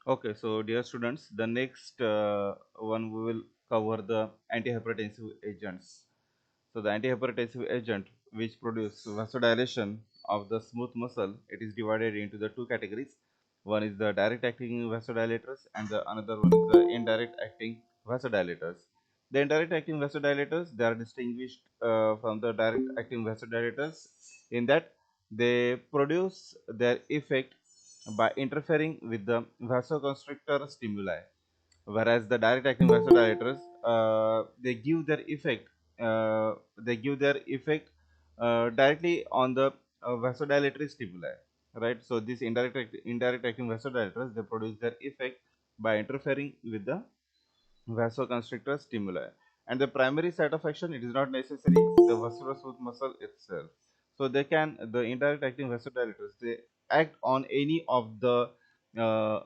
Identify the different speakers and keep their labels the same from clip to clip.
Speaker 1: Okay, so dear students, the next one we will cover the antihypertensive agents. So the antihypertensive agent which produce vasodilation of the smooth muscle, it is divided into the two categories. One is the direct acting vasodilators and the another one is the indirect acting vasodilators. The indirect acting vasodilators, they are distinguished from the direct acting vasodilators in that they produce their effect by interfering with the vasoconstrictor stimuli, whereas the direct acting vasodilators, they give their effect directly on the vasodilatory stimuli, right? So these indirect acting vasodilators, they produce their effect by interfering with the vasoconstrictor stimuli, and the primary site of action, it is not necessary the vascular smooth muscle itself. So they can, the indirect acting vasodilators, they act on any of the uh,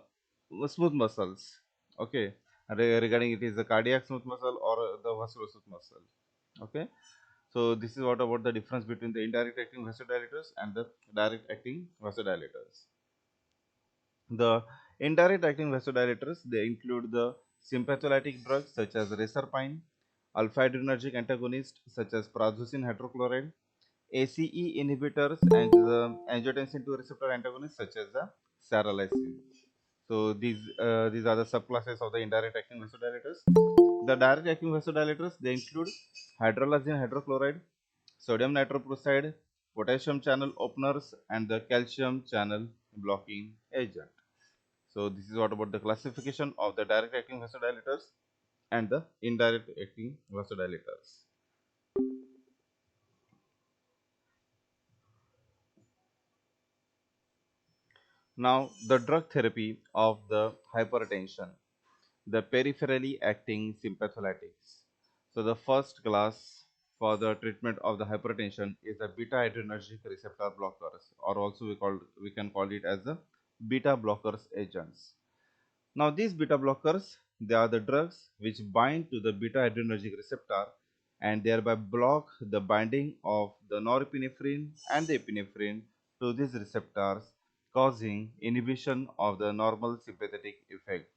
Speaker 1: smooth muscles. Okay, regarding it is the cardiac smooth muscle or the vascular smooth muscle. Okay, so this is what about the difference between the indirect acting vasodilators and the direct acting vasodilators. The indirect acting vasodilators, they include the sympatholytic drugs such as reserpine, alpha adrenergic antagonists such as prazosin hydrochloride, ACE inhibitors, and the angiotensin 2 receptor antagonists such as the serralicin. So these are the subclasses of the indirect acting vasodilators. The direct acting vasodilators, they include hydralazine hydrochloride, sodium nitroprusside, potassium channel openers, and the calcium channel blocking agent. So this is what about the classification of the direct acting vasodilators and the indirect acting vasodilators. Now the drug therapy of the hypertension, the peripherally acting sympatholytics. So the first class for the treatment of the hypertension is the beta adrenergic receptor blockers, or also we can call it as the beta blockers agents. Now these beta blockers, they are the drugs which bind to the beta adrenergic receptor and thereby block the binding of the norepinephrine and the epinephrine to these receptors, causing inhibition of the normal sympathetic effect.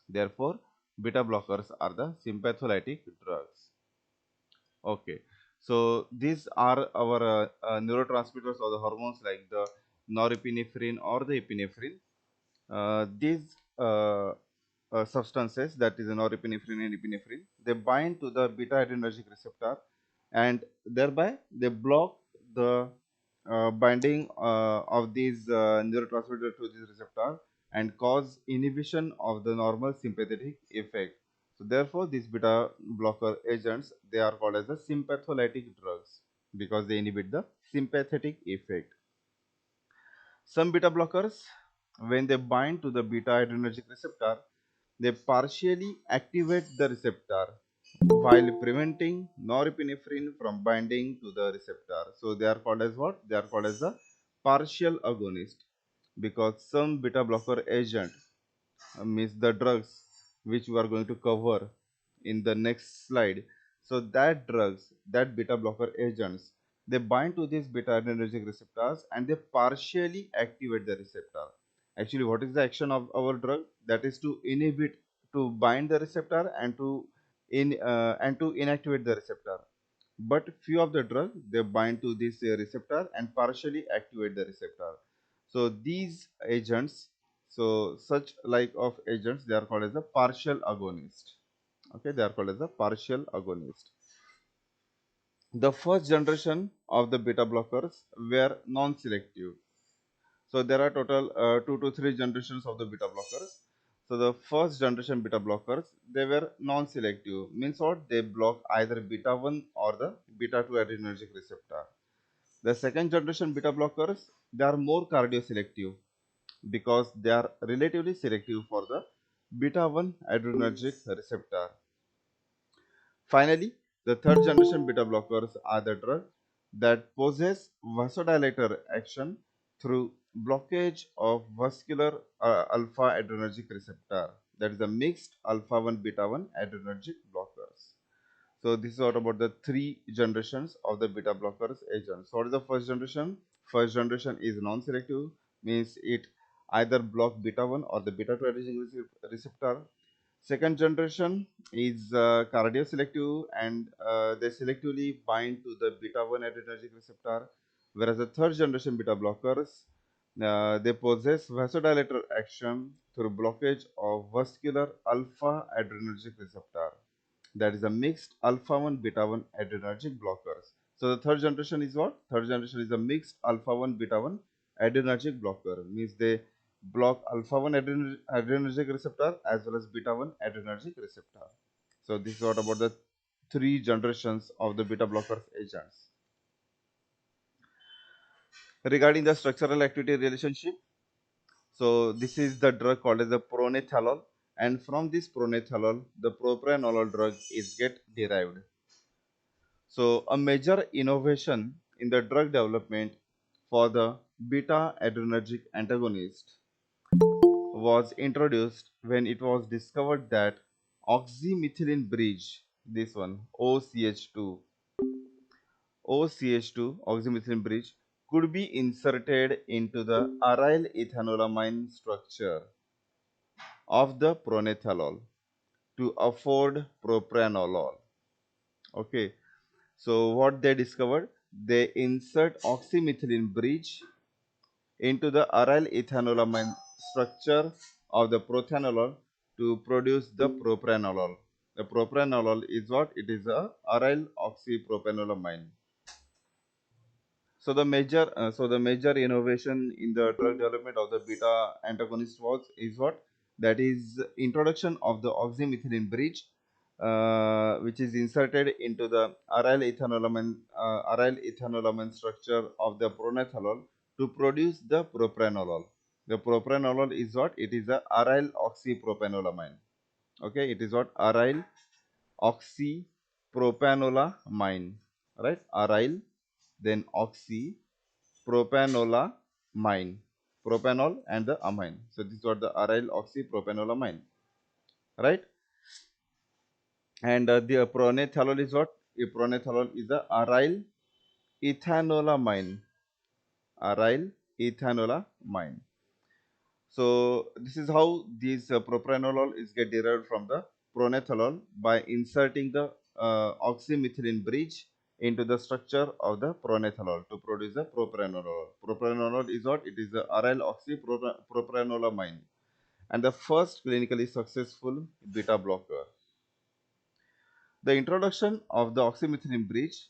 Speaker 1: Therefore, beta blockers are the sympatholytic drugs. Okay, so these are our neurotransmitters or the hormones like the norepinephrine or the epinephrine. These substances, that is norepinephrine and epinephrine, they bind to the beta adrenergic receptor and thereby they block the binding of these neurotransmitters to this receptor and cause inhibition of the normal sympathetic effect. So therefore these beta blocker agents, they are called as the sympatholytic drugs because they inhibit the sympathetic effect. Some beta blockers, when they bind to the beta adrenergic receptor, they partially activate the receptor while preventing norepinephrine from binding to the receptor. So they are called as what? They are called as a partial agonist because some beta blocker agent, means the drugs which we are going to cover in the next slide. So that drugs, that beta blocker agents, they bind to these beta adrenergic receptors and they partially activate the receptor. Actually, what is the action of our drug? That is to inhibit, to bind the receptor and to inactivate the receptor. But few of the drug, they bind to this receptor and partially activate the receptor. So these agents, so such like of agents, they are called as a partial agonist. Okay, they are called as a partial agonist. The first generation of the beta blockers were non-selective. So there are total 2 to 3 generations of the beta blockers. So the first generation beta blockers, they were non-selective. Means what? They block either beta 1 or the beta 2 adrenergic receptor. The second generation beta blockers, they are more cardioselective because they are relatively selective for the beta 1 adrenergic receptor. Finally, the third generation beta blockers are the drug that possess vasodilator action through blockage of vascular alpha adrenergic receptor. That is the mixed alpha 1 beta 1 adrenergic blockers. So this is what about the three generations of the beta blockers agents. So what is the first generation? First generation is non-selective, means it either block beta 1 or the beta 2 adenosine receptor. Second generation is cardioselective, and they selectively bind to the beta 1 adrenergic receptor, whereas the third generation beta blockers, they possess vasodilator action through blockage of vascular alpha adrenergic receptor. That is a mixed alpha 1 beta 1 adrenergic blockers. So the third generation is what? Third generation is a mixed alpha 1 beta 1 adrenergic blocker. Means they block alpha 1 adrenergic receptor as well as beta 1 adrenergic receptor. So this is what about the three generations of the beta blockers agents. Regarding the structural activity relationship, so this is the drug called as the pronethalol, and from this pronethalol the propranolol drug is get derived. So a major innovation in the drug development for the beta adrenergic antagonist was introduced when it was discovered that oxymethylene bridge, this one OCH2 oxymethylene bridge could be inserted into the aryl ethanolamine structure of the pronethalol to afford propranolol. Okay, so what they discovered, they insert oxymethylene bridge into the aryl ethanolamine structure of the propranolol to produce the propranolol. The propranolol is what? It is a aryl oxypropanolamine. So the major innovation in the drug development of the beta antagonist was is what? That is introduction of the oxymethylene bridge, which is inserted into the aryl ethanolamine structure of the pronethalol to produce the propranolol. The propranolol is what? It is a aryl oxypropanolamine. Okay, it is what? Aryl oxypropanolamine, right? Aryl, then oxy, propanolamine, propanol and the amine. So this is what the aryl oxypropanolamine, right? And the pronethalol is what? Pronethalol is the aryl ethanolamine, aryl ethanolamine. So this is how these propranolol is get derived from the pronethalol by inserting the oxymethylene bridge into the structure of the pronethalol to produce the propranolol. Propranolol is what? It is the aryl oxypropanolamine and the first clinically successful beta blocker. The introduction of the oxymethylene bridge,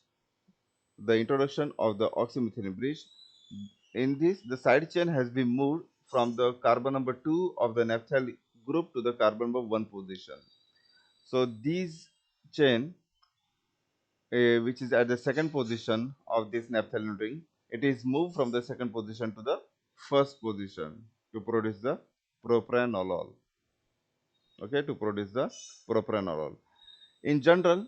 Speaker 1: in this, the side chain has been moved from the carbon number 2 of the naphthyl group to the carbon number 1 position. So these chain, which is at the second position of this naphthalene ring, it is moved from the second position to the first position to produce the propranolol. Okay, to produce the propranolol. In general,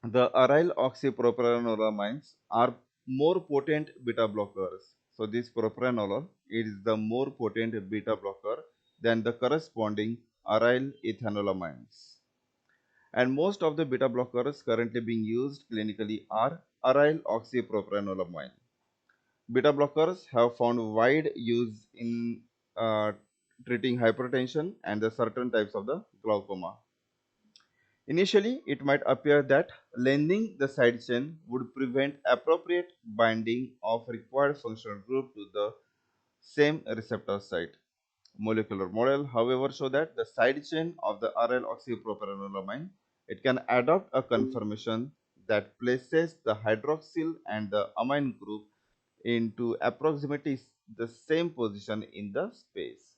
Speaker 1: the aryl oxypropanolamines are more potent beta blockers. So this propranolol is the more potent beta blocker than the corresponding aryl ethanolamines. And most of the beta blockers currently being used clinically are aryl oxypropanolamine. Beta blockers have found wide use in treating hypertension and the certain types of the glaucoma. Initially, it might appear that lengthening the side chain would prevent appropriate binding of required functional group to the same receptor site. Molecular model, however, show that the side chain of the aryl oxypropanolamine, it can adopt a conformation that places the hydroxyl and the amine group into approximately the same position in the space.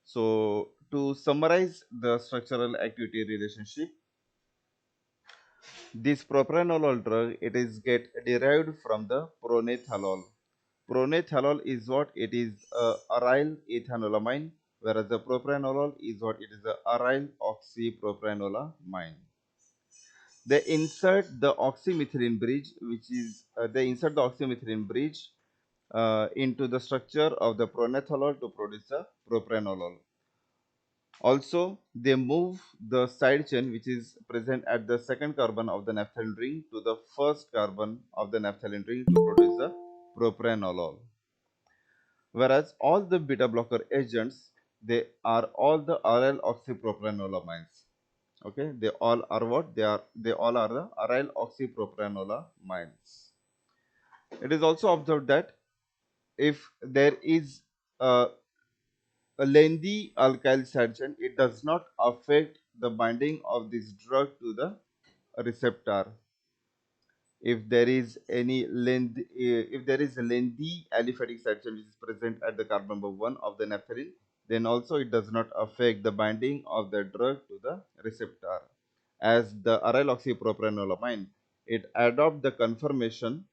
Speaker 1: So, to summarize the structural activity relationship, this propranolol drug, it is get derived from the pronethalol. Pronethalol is what? It is aryl ethanolamine, whereas the propranolol is what? It is the aryl oxypropanolamine. They insert the oxymethylene bridge, into the structure of the pronethalol to produce the propranolol. Also, they move the side chain which is present at the second carbon of the naphthalene ring to the first carbon of the naphthalene ring to produce the propranolol. Whereas all the beta blocker agents, they are all the aryl oxypropranololamines. Okay, they all are what? They all are the aryl oxypropranololamines. It is also observed that if there is a lengthy alkyl side chain, it does not affect the binding of this drug to the receptor. If there is any length, if there is a lengthy aliphatic side chain which is present at the carbon number 1 of the naphthalene, then also it does not affect the binding of the drug to the receptor. As the aryl oxypropranololamine, it adopts the conformation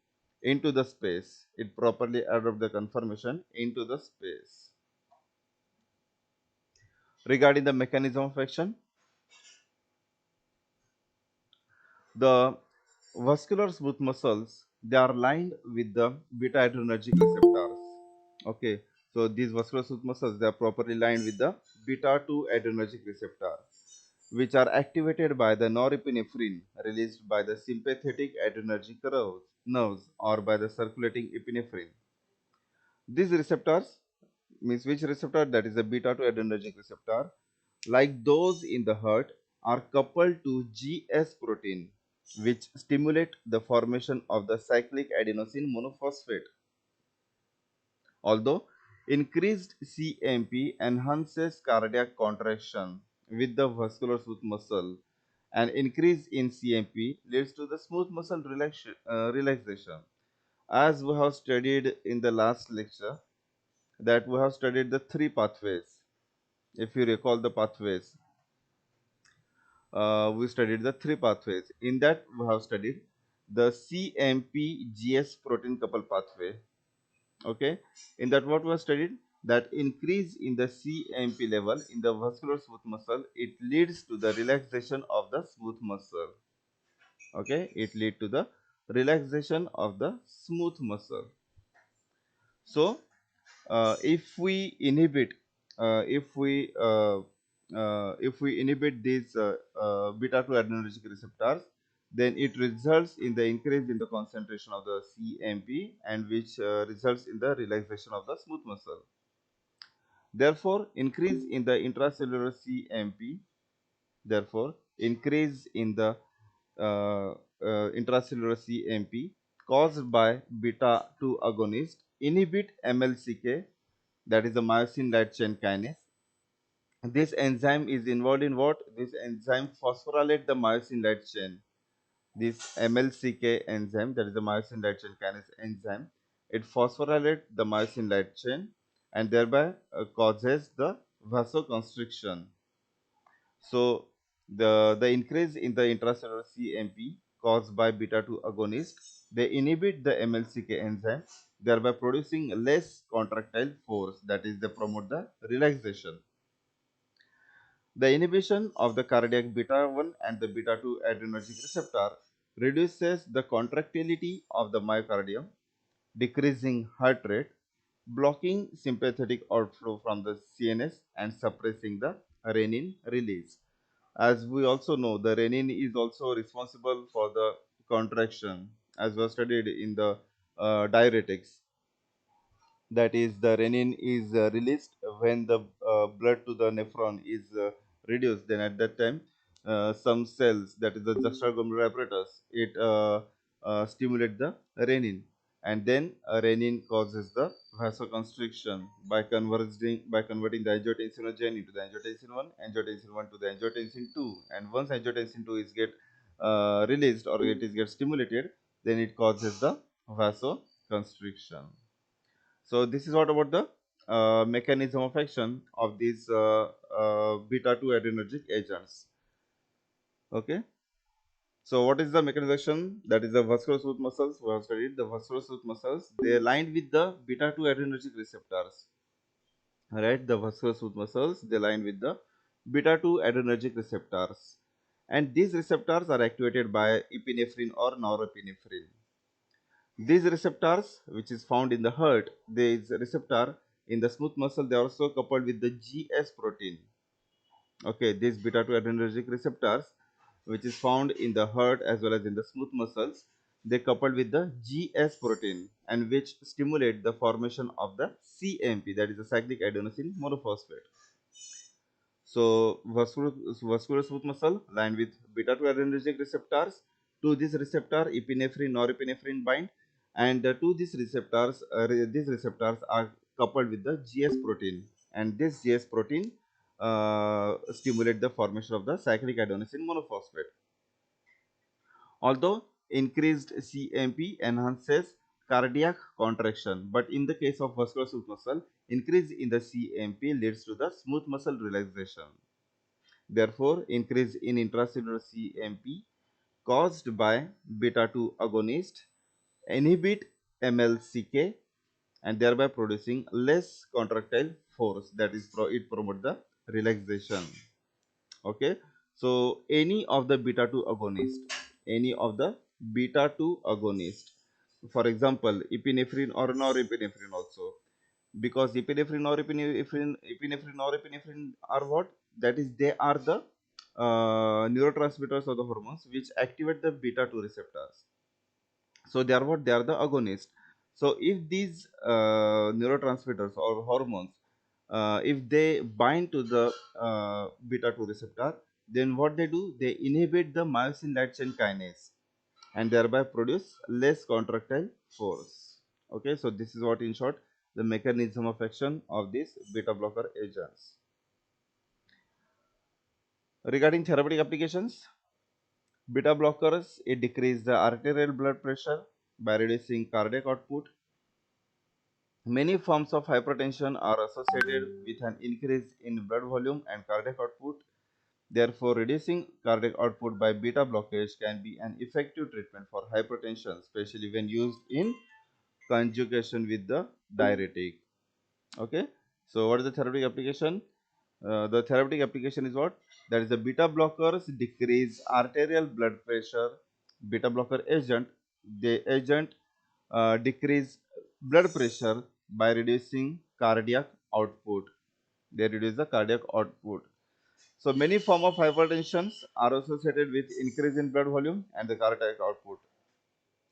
Speaker 1: into the space. It properly adopts the conformation into the space. Regarding the mechanism of action, the vascular smooth muscles, they are lined with the beta adrenergic receptors. Okay, so these vascular smooth muscles, they are properly lined with the beta 2 adrenergic receptor, which are activated by the norepinephrine released by the sympathetic adrenergic nerves or by the circulating epinephrine. These receptors means which receptor? That is the beta 2 adrenergic receptor, like those in the heart, are coupled to GS protein, which stimulate the formation of the cyclic adenosine monophosphate. Although increased CMP enhances cardiac contraction with the vascular smooth muscle, an increase in CMP leads to the smooth muscle relaxation. As we have studied in the last lecture, that we have studied the three pathways. If you recall the pathways, we studied the three pathways. In that, we have studied the CMP-GS protein couple pathway. Okay, in that what we have studied, that increase in the CMP level in the vascular smooth muscle, it leads to the relaxation of the smooth muscle. Okay, it leads to the relaxation of the smooth muscle. So if we inhibit if we inhibit these beta 2 adrenergic receptors, then it results in the increase in the concentration of the CMP, and which results in the relaxation of the smooth muscle. Therefore increase in the intracellular CMP, therefore increase in the intracellular CMP caused by beta 2 agonist inhibit MLCK, that is the myosin light chain kinase. This enzyme is involved in what? This enzyme phosphorylate the myosin light chain. This MLCK enzyme, that is the myosin light chain kinase enzyme, it phosphorylates the myosin light chain and thereby causes the vasoconstriction. So the increase in the intracellular CMP caused by beta 2 agonist, they inhibit the MLCK enzyme, thereby producing less contractile force, that is they promote the relaxation. The inhibition of the cardiac beta 1 and the beta 2 adrenergic receptor reduces the contractility of the myocardium, decreasing heart rate, blocking sympathetic outflow from the CNS, and suppressing the renin release. As we also know, the renin is also responsible for the contraction, as was studied in the diuretics. That is, the renin is released when the blood to the nephron is reduced. Then at that time, some cells, that is the juxtaglomerular apparatus, it stimulate the renin, and then renin causes the vasoconstriction by converting the angiotensinogen into the angiotensin 1, angiotensin 1 to the angiotensin 2, and once angiotensin 2 is get released, or it is get stimulated, then it causes the vasoconstriction. So this is what about the mechanism of action of these beta 2 adrenergic agents. Okay. So what is the mechanism of action? That is the vascular smooth muscles. We have studied the vascular smooth muscles. They are lined with the beta 2 adrenergic receptors. Right. The vascular smooth muscles, they line with the beta 2 adrenergic receptors. And these receptors are activated by epinephrine or norepinephrine. These receptors, which is found in the heart, these receptor in the smooth muscle, they are also coupled with the GS protein. Okay, these beta 2 adrenergic receptors, which is found in the heart as well as in the smooth muscles, they coupled with the GS protein and which stimulate the formation of the CMP, that is the cyclic adenosine monophosphate. So vascular smooth muscle lined with beta 2 adrenergic receptors. To this receptor, epinephrine, norepinephrine bind, and to these receptors are coupled with the GS protein, and this GS protein stimulate the formation of the cyclic adenosine monophosphate. Although increased CMP enhances cardiac contraction, but in the case of vascular smooth muscle, increase in the CMP leads to the smooth muscle relaxation. Therefore, increase in intracellular CMP caused by beta 2 agonist inhibit MLCK and thereby producing less contractile force, that is it promote the relaxation. Okay, so any of the beta 2 agonist, for example epinephrine or norepinephrine also, because epinephrine are what, that is they are the neurotransmitters or the hormones which activate the beta 2 receptors. So they are what, they are the agonist. So if these neurotransmitters or hormones, if they bind to the beta 2 receptor, then what they do, they inhibit the myosin light chain kinase and thereby produce less contractile force. Okay, so this is what in short the mechanism of action of these beta blocker agents. Regarding therapeutic applications, beta blockers, it decrease the arterial blood pressure by reducing cardiac output. Many forms of hypertension are associated with an increase in blood volume and cardiac output. Therefore, reducing cardiac output by beta blockage can be an effective treatment for hypertension, especially when used in conjugation with the diuretic. Okay, so what is the therapeutic application? The therapeutic application is what? That is the beta blockers decrease arterial blood pressure. Beta blocker agent decrease blood pressure by reducing cardiac output. They reduce the cardiac output. So many form of hypertensions are associated with increase in blood volume and the cardiac output.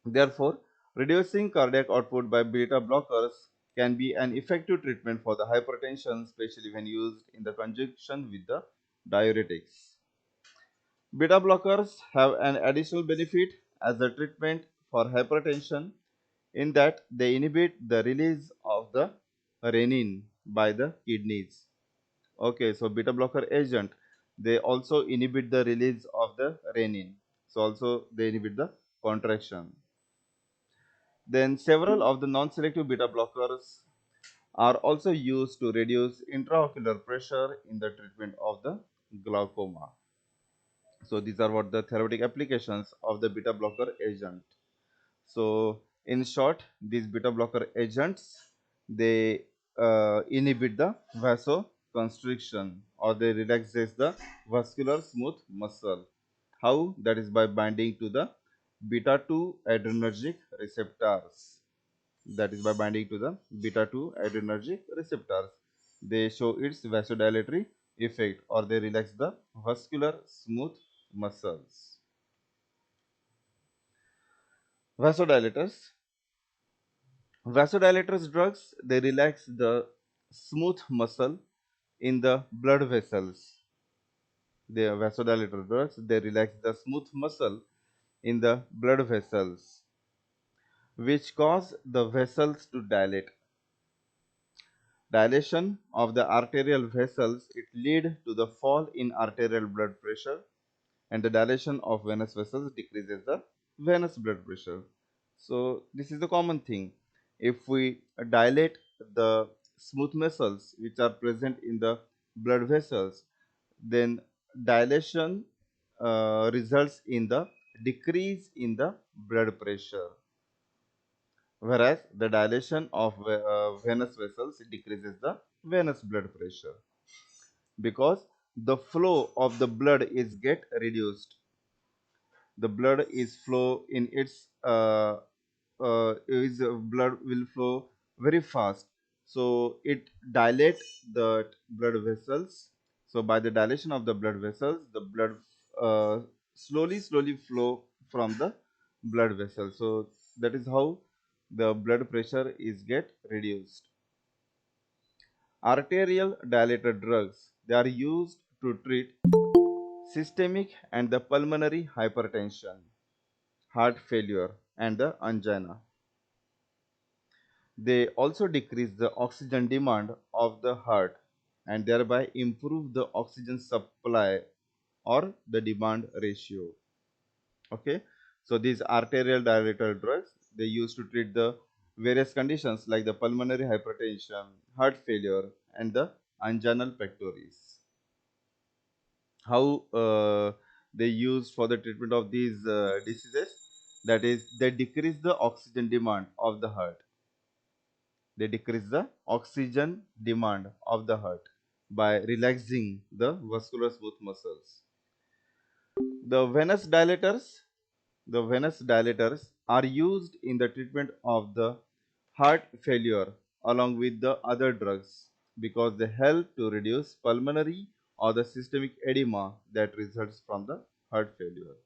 Speaker 1: Therefore, reducing cardiac output by beta blockers can be an effective treatment for the hypertension, especially when used in the conjunction with the diuretics. Beta blockers have an additional benefit as a treatment for hypertension in that they inhibit the release of the renin by the kidneys. Okay, so beta blocker agent, they also inhibit the release of the renin. So also they inhibit the contraction. Then several of the non-selective beta blockers are also used to reduce intraocular pressure in the treatment of the glaucoma. So these are what the therapeutic applications of the beta blocker agent. So in short, these beta blocker agents, they inhibit the vasoconstriction or they relaxes the vascular smooth muscle. How? That is by binding to the beta 2 adrenergic receptors. That is by binding to the beta 2 adrenergic receptors. They show its vasodilatory effect or they relax the vascular smooth muscles. Vasodilators. Vasodilators drugs, they relax the smooth muscle in the blood vessels. The vasodilator drugs, they relax the smooth muscle in the blood vessels, which cause the vessels to dilate. Dilation of the arterial vessels, it lead to the fall in arterial blood pressure, and the dilation of venous vessels decreases the venous blood pressure. So this is the common thing. If we dilate the smooth muscles which are present in the blood vessels, then dilation results in the decrease in the blood pressure, whereas the dilation of venous vessels decreases the venous blood pressure because the flow of the blood is get reduced. The blood is flow in its blood will flow very fast, so it dilate the blood vessels. So by the dilation of the blood vessels, the blood slowly flow from the blood vessels. So that is how the blood pressure is get reduced. Arterial dilated drugs, they are used to treat systemic and the pulmonary hypertension, heart failure, and the angina. They also decrease the oxygen demand of the heart and thereby improve the oxygen supply or the demand ratio. Okay, so these arterial dilator drugs, they used to treat the various conditions like the pulmonary hypertension, heart failure, and the anginal pectoris. How they use for the treatment of these diseases? That is, they decrease the oxygen demand of the heart. They decrease the oxygen demand of the heart by relaxing the vascular smooth muscles. The venous dilators, the venous dilators are used in the treatment of the heart failure along with the other drugs because they help to reduce pulmonary or the systemic edema that results from the heart failure.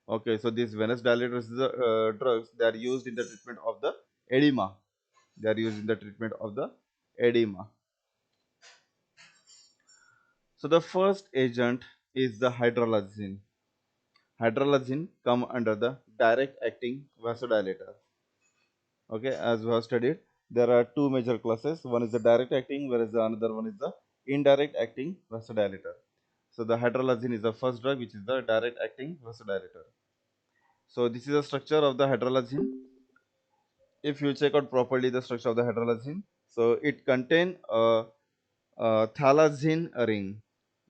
Speaker 1: Okay, so these venous dilators, the drugs, they are used in the treatment of the edema. They are used in the treatment of the edema. So the first agent is the hydralazine. Hydralazine come under the direct acting vasodilator. Okay, as we have studied, there are two major classes. One is the direct acting, whereas the another one is the indirect acting vasodilator. So the hydralazine is the first drug, which is the direct acting vasodilator. So this is the structure of the hydralazine. If you check out properly the structure of the hydralazine, so it contain a thalazine ring.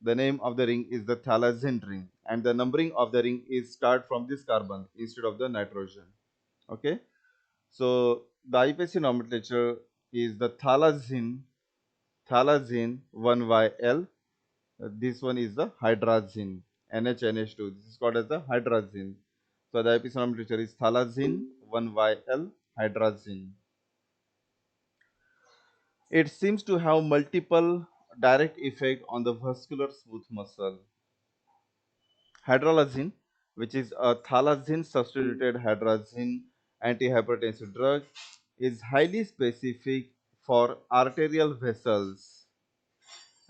Speaker 1: The name of the ring is the thalazine ring, and the numbering of the ring is start from this carbon instead of the nitrogen. Okay, so the IPC nomenclature is the thalazine 1YL. This one is the hydrazine, NHNH2. This is called as the hydrazine. So the IPC nomenclature is thalazine 1YL hydrazine. It seems to have multiple direct effect on the vascular smooth muscle. Hydralazine, which is a thalazine substituted hydrazine antihypertensive drug, is highly specific for arterial vessels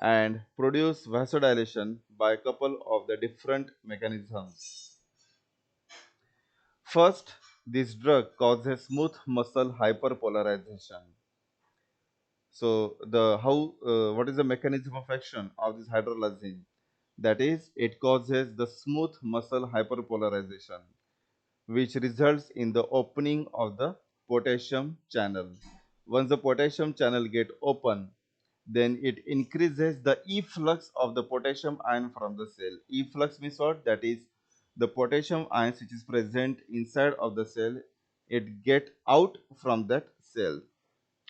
Speaker 1: and produce vasodilation by a couple of the different mechanisms. First, this drug causes smooth muscle hyperpolarization. So the how what is the mechanism of action of this hydralazine? That is, it causes the smooth muscle hyperpolarization, which results in the opening of the potassium channel. Once the potassium channel get open, then it increases the efflux of the potassium ion from the cell. Efflux means what? That is, the potassium ions which is present inside of the cell, it get out from that cell.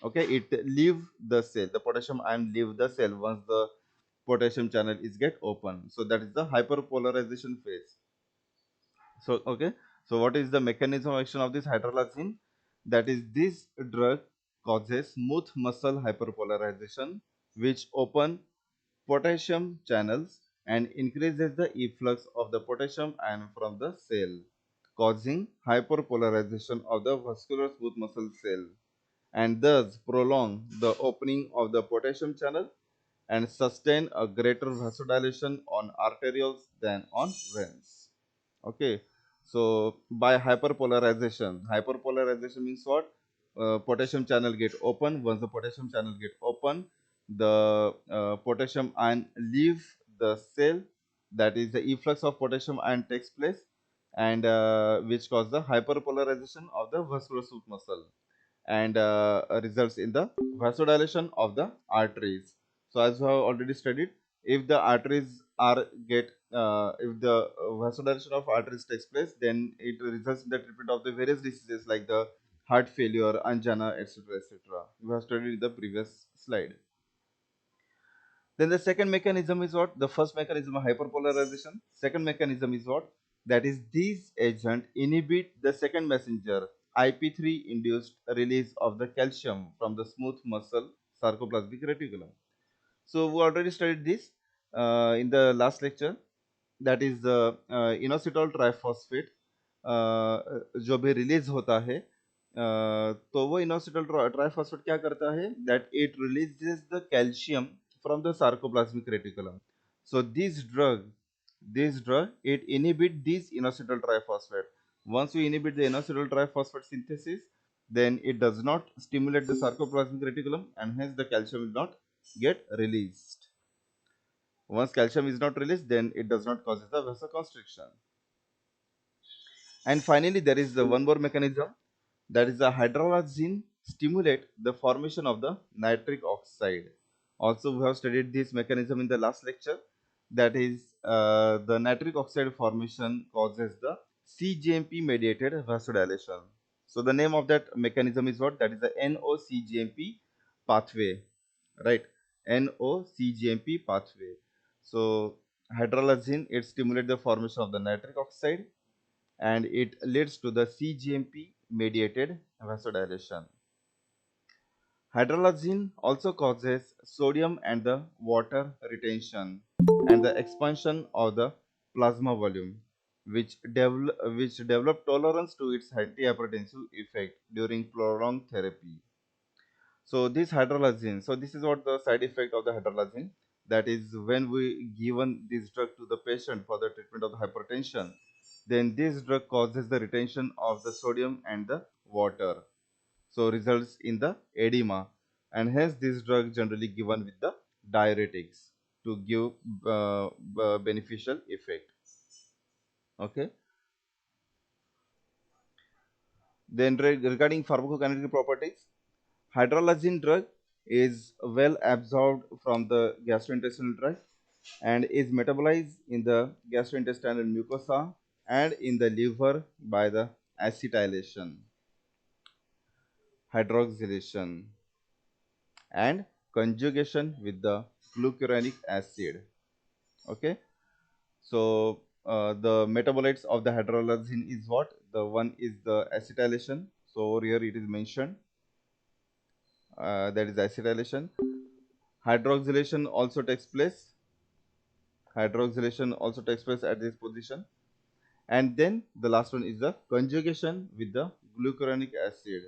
Speaker 1: Okay, it leave the cell. The potassium ion leave the cell once the potassium channel is get open. So that is the hyperpolarization phase. So okay, so what is the mechanism of action of this hydralazine? That is, this drug causes smooth muscle hyperpolarization, which open potassium channels and increases the efflux of the potassium ion from the cell, causing hyperpolarization of the vascular smooth muscle cell, and thus prolong the opening of the potassium channel and sustain a greater vasodilation on arterioles than on veins. Okay, so by hyperpolarization means what? Potassium channel get open. Once the potassium channel get open, the potassium ion leave the cell. That is, the efflux of potassium ion takes place, and which cause the hyperpolarization of the vascular smooth muscle and results in the vasodilation of the arteries. So as we have already studied, if the arteries are get if the vasodilation of arteries takes place, then it results in the treatment of the various diseases like the heart failure, angina, etc., etc. We have studied in the previous slide. Then the second mechanism is what? The first mechanism of hyperpolarization. Second mechanism is what? That is, these agent inhibit the second messenger IP3 induced release of the calcium from the smooth muscle sarcoplasmic reticulum. So we already studied this in the last lecture. That is the inositol triphosphate. जो भी release होता है, तो वो इनोसिटल triphosphate क्या करता है, that it releases the calcium from the sarcoplasmic reticulum. So this drug, it inhibit this inositol triphosphate. Once you inhibit the inositol triphosphate synthesis, then it does not stimulate the sarcoplasmic reticulum, and hence the calcium will not get released. Once calcium is not released, then it does not cause the vasoconstriction. And finally, there is the one more mechanism, that is the hydrolyzine stimulate the formation of the nitric oxide. Also, we have studied this mechanism in the last lecture. That is, the nitric oxide formation causes the CGMP mediated vasodilation. So the name of that mechanism is what? That is the NOCGMP pathway, right? NOCGMP pathway. So hydrolyzine, it stimulates the formation of the nitric oxide, and it leads to the CGMP mediated vasodilation. Hydrolyzine also causes sodium and the water retention and the expansion of the plasma volume, which develop tolerance to its antihypertensive effect during prolonged therapy. So this is what the side effect of the hydrolyzine. That is, when we given this drug to the patient for the treatment of the hypertension, then this drug causes the retention of the sodium and the water, so results in the edema, and hence this drug generally given with the diuretics to give beneficial effect. Okay. Then regarding pharmacokinetic properties, hydrolyzine drug is well absorbed from the gastrointestinal tract and is metabolized in the gastrointestinal mucosa and in the liver by the acetylation, hydroxylation, and conjugation with the glucuronic acid. Okay. So the metabolites of the hydrolyzine is what? The one is the acetylation. So over here it is mentioned, that is acetylation. Hydroxylation also takes place. Hydroxylation also takes place at this position. And then the last one is the conjugation with the glucuronic acid.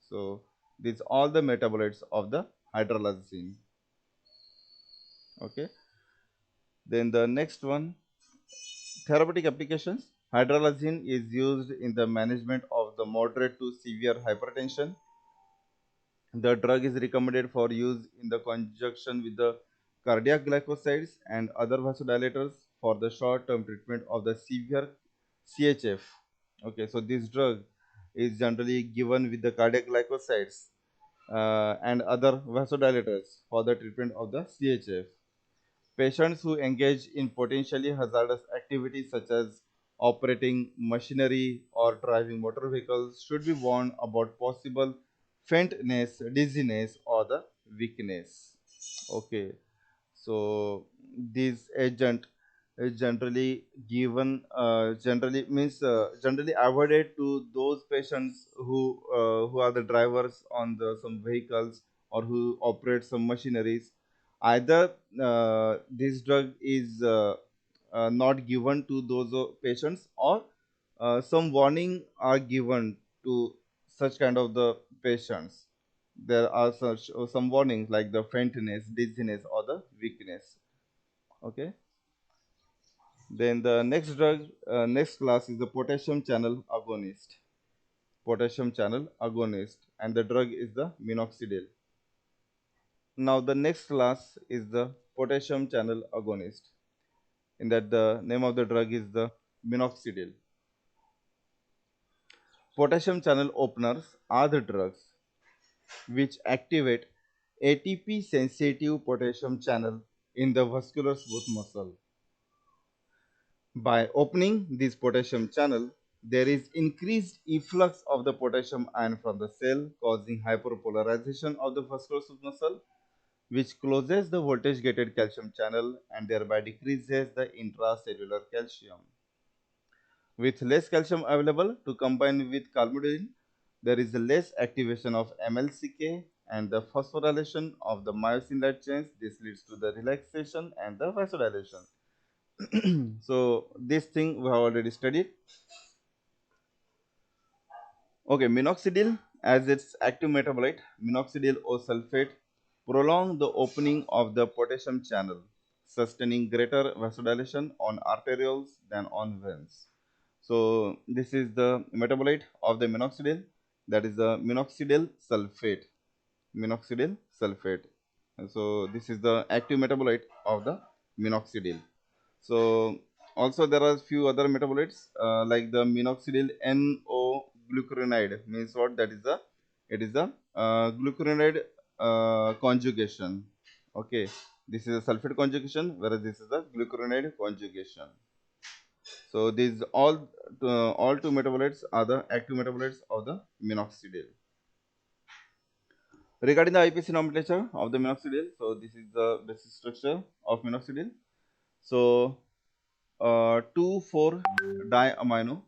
Speaker 1: So these all the metabolites of the hydrolyzine. Okay. Then the next one, therapeutic applications. Hydralazine is used in the management of the moderate to severe hypertension. The drug is recommended for use in the conjunction with the cardiac glycosides and other vasodilators for the short-term treatment of the severe CHF. Okay, so this drug is generally given with the cardiac glycosides and other vasodilators for the treatment of the CHF. Patients who engage in potentially hazardous activities such as operating machinery or driving motor vehicles should be warned about possible faintness, dizziness, or the weakness. Okay, so this agent is generally given, generally means generally avoided to those patients who are the drivers on the some vehicles or who operate some machineries. Either this drug is not given to those patients, or some warning are given to such kind of the patients. There are such some warnings like the faintness, dizziness, or the weakness. Okay. Then the next drug, next class is the potassium channel agonist. Potassium channel agonist, and the drug is the minoxidil. Now the next class is the potassium channel agonist. In that, the name of the drug is the minoxidil. Potassium channel openers are the drugs which activate ATP sensitive potassium channel in the vascular smooth muscle. By opening this potassium channel, there is increased efflux of the potassium ion from the cell, causing hyperpolarization of the vascular smooth muscle, which closes the voltage gated calcium channel and thereby decreases the intracellular calcium. With less calcium available to combine with calmodulin, there is a less activation of MLCK and the phosphorylation of the myosin light chains. This leads to the relaxation and the vasodilation. So this thing we have already studied. Okay, minoxidil as its active metabolite, minoxidil O sulfate prolong the opening of the potassium channel, sustaining greater vasodilation on arterioles than on veins. So this is the metabolite of the minoxidil, that is the minoxidil sulfate. Minoxidil sulfate. And so this is the active metabolite of the minoxidil. So also there are few other metabolites like the minoxidil NO glucuronide means what? That is the it is the glucuronide conjugation. Okay, this is a sulfate conjugation, whereas this is the glucuronide conjugation. So these all two metabolites are the active metabolites of the minoxidil. Regarding the IPC nomenclature of the minoxidil, so this is the basic structure of minoxidil. So 2,4 diamino,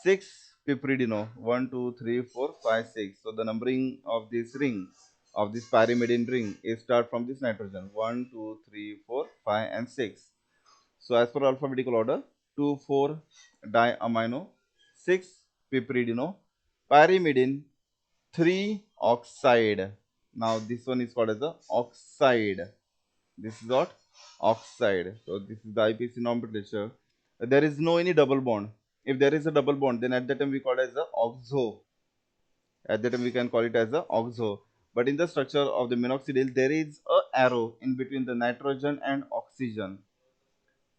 Speaker 1: 6 piperidino, 1 2 3 4 5 6. So the numbering of this ring, of this pyrimidine ring, is start from this nitrogen 1 2 3 4 5 and 6. So as per alphabetical order, 2,4 diamino, 6 piperidino, pyrimidine, 3 oxide. Now this one is called as the oxide. This is what? Oxide. So this is the IPC nomenclature. There is no any double bond. If there is a double bond, then at that time we call it as the oxo. At that time we can call it as the oxo. But in the structure of the minoxidil, there is a arrow in between the nitrogen and oxygen.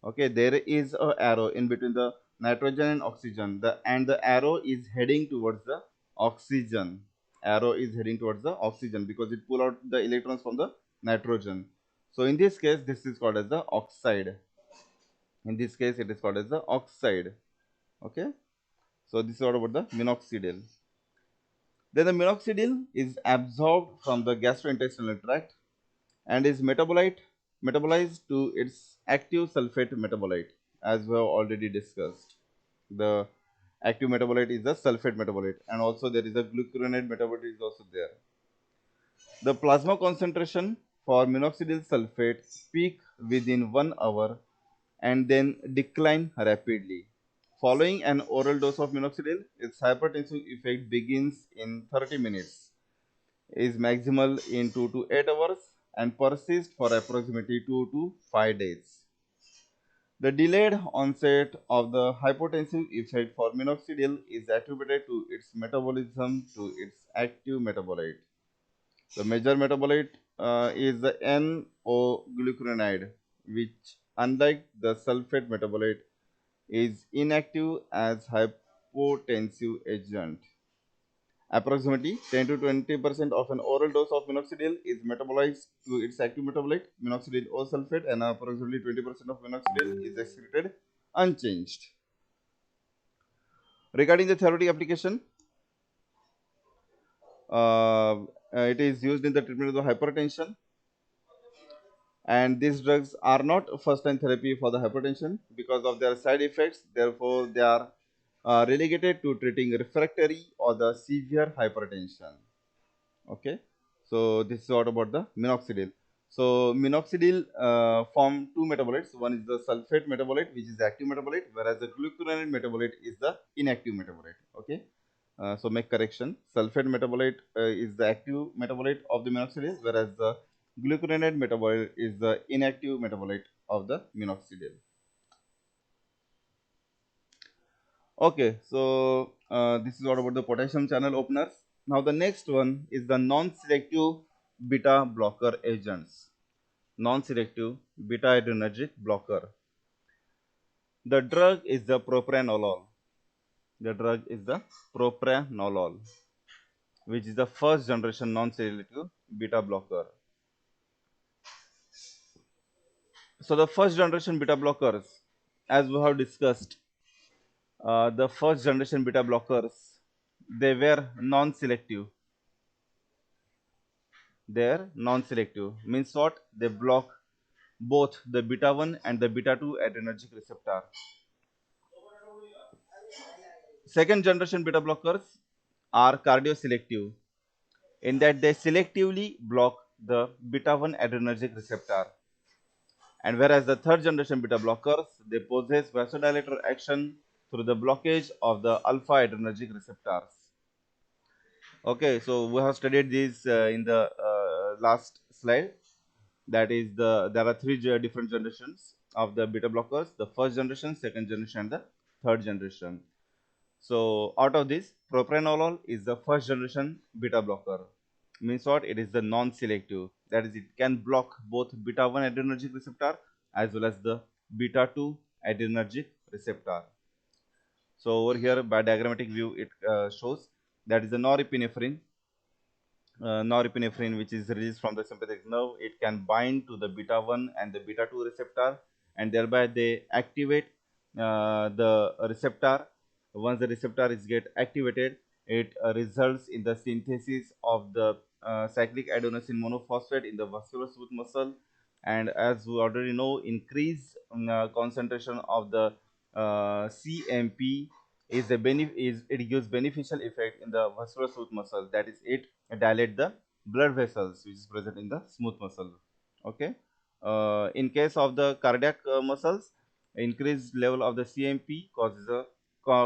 Speaker 1: Okay, there is a arrow in between the nitrogen and oxygen. The arrow is heading towards the oxygen. Arrow is heading towards the oxygen because it pull out the electrons from the nitrogen. So in this case, this is called as the oxide. In this case, it is called as the oxide. Okay. So this is all about the minoxidil. Then the minoxidil is absorbed from the gastrointestinal tract and is metabolized to its active sulfate metabolite, as we have already discussed. The active metabolite is the sulfate metabolite, and also there is a glucuronide metabolite is also there. The plasma concentration for minoxidil sulfate peak within 1 hour and then decline rapidly. Following an oral dose of minoxidil, its hypertensive effect begins in 30 minutes, is maximal in 2 to 8 hours, and persists for approximately 2 to 5 days. The delayed onset of the hypotensive effect for minoxidil is attributed to its metabolism to its active metabolite. The major metabolite is the N-O-glucuronide, which, unlike the sulfate metabolite, is inactive as hypotensive agent. Approximately 10 to 20% of an oral dose of minoxidil is metabolized to its active metabolite, minoxidil O sulfate, and approximately 20% of minoxidil is excreted unchanged. Regarding the therapeutic application, it is used in the treatment of the hypertension, and these drugs are not first line therapy for the hypertension because of their side effects. Therefore, they are relegated to treating refractory or the severe hypertension. Okay, so this is what about the minoxidil. So minoxidil form two metabolites. One is the sulfate metabolite, which is the active metabolite, whereas the glucuronide metabolite is the inactive metabolite. Okay, so make correction. Sulfate metabolite is the active metabolite of the minoxidil, whereas the glucuronide metabolite is the inactive metabolite of the minoxidil. Okay, so this is what about the potassium channel openers. Now the next one is the non-selective beta blocker agents. Non-selective beta adrenergic blocker. The drug is the propranolol. The drug is the propranolol, which is the first generation non-selective beta blocker. So the first generation beta blockers, as we have discussed, the first generation beta blockers, they were non-selective. They're non-selective. Means what? They block both the beta 1 and the beta 2 adrenergic receptor. Second generation beta blockers are cardioselective in that they selectively block the beta 1 adrenergic receptor. And whereas the third generation beta blockers, they possess vasodilator action through the blockage of the alpha adrenergic receptors. Okay, so we have studied this in the last slide. That is there are three different generations of the beta blockers: the first generation, second generation, and the third generation. So out of this, propranolol is the first generation beta blocker. Means what? It is the non-selective. That is, it can block both beta 1 adrenergic receptor as well as the beta 2 adrenergic receptor. So over here, by diagrammatic view, it shows that is the norepinephrine. Norepinephrine, which is released from the sympathetic nerve, it can bind to the beta 1 and the beta 2 receptor, and thereby they activate the receptor. Once the receptor is get activated, it results in the synthesis of the cyclic adenosine monophosphate in the vascular smooth muscle, and as we already know, increase concentration of the CMP is it gives beneficial effect in the vascular smooth muscle. That is, it dilate the blood vessels which is present in the smooth muscle. Okay. In case of the cardiac muscles, increased level of the CMP causes a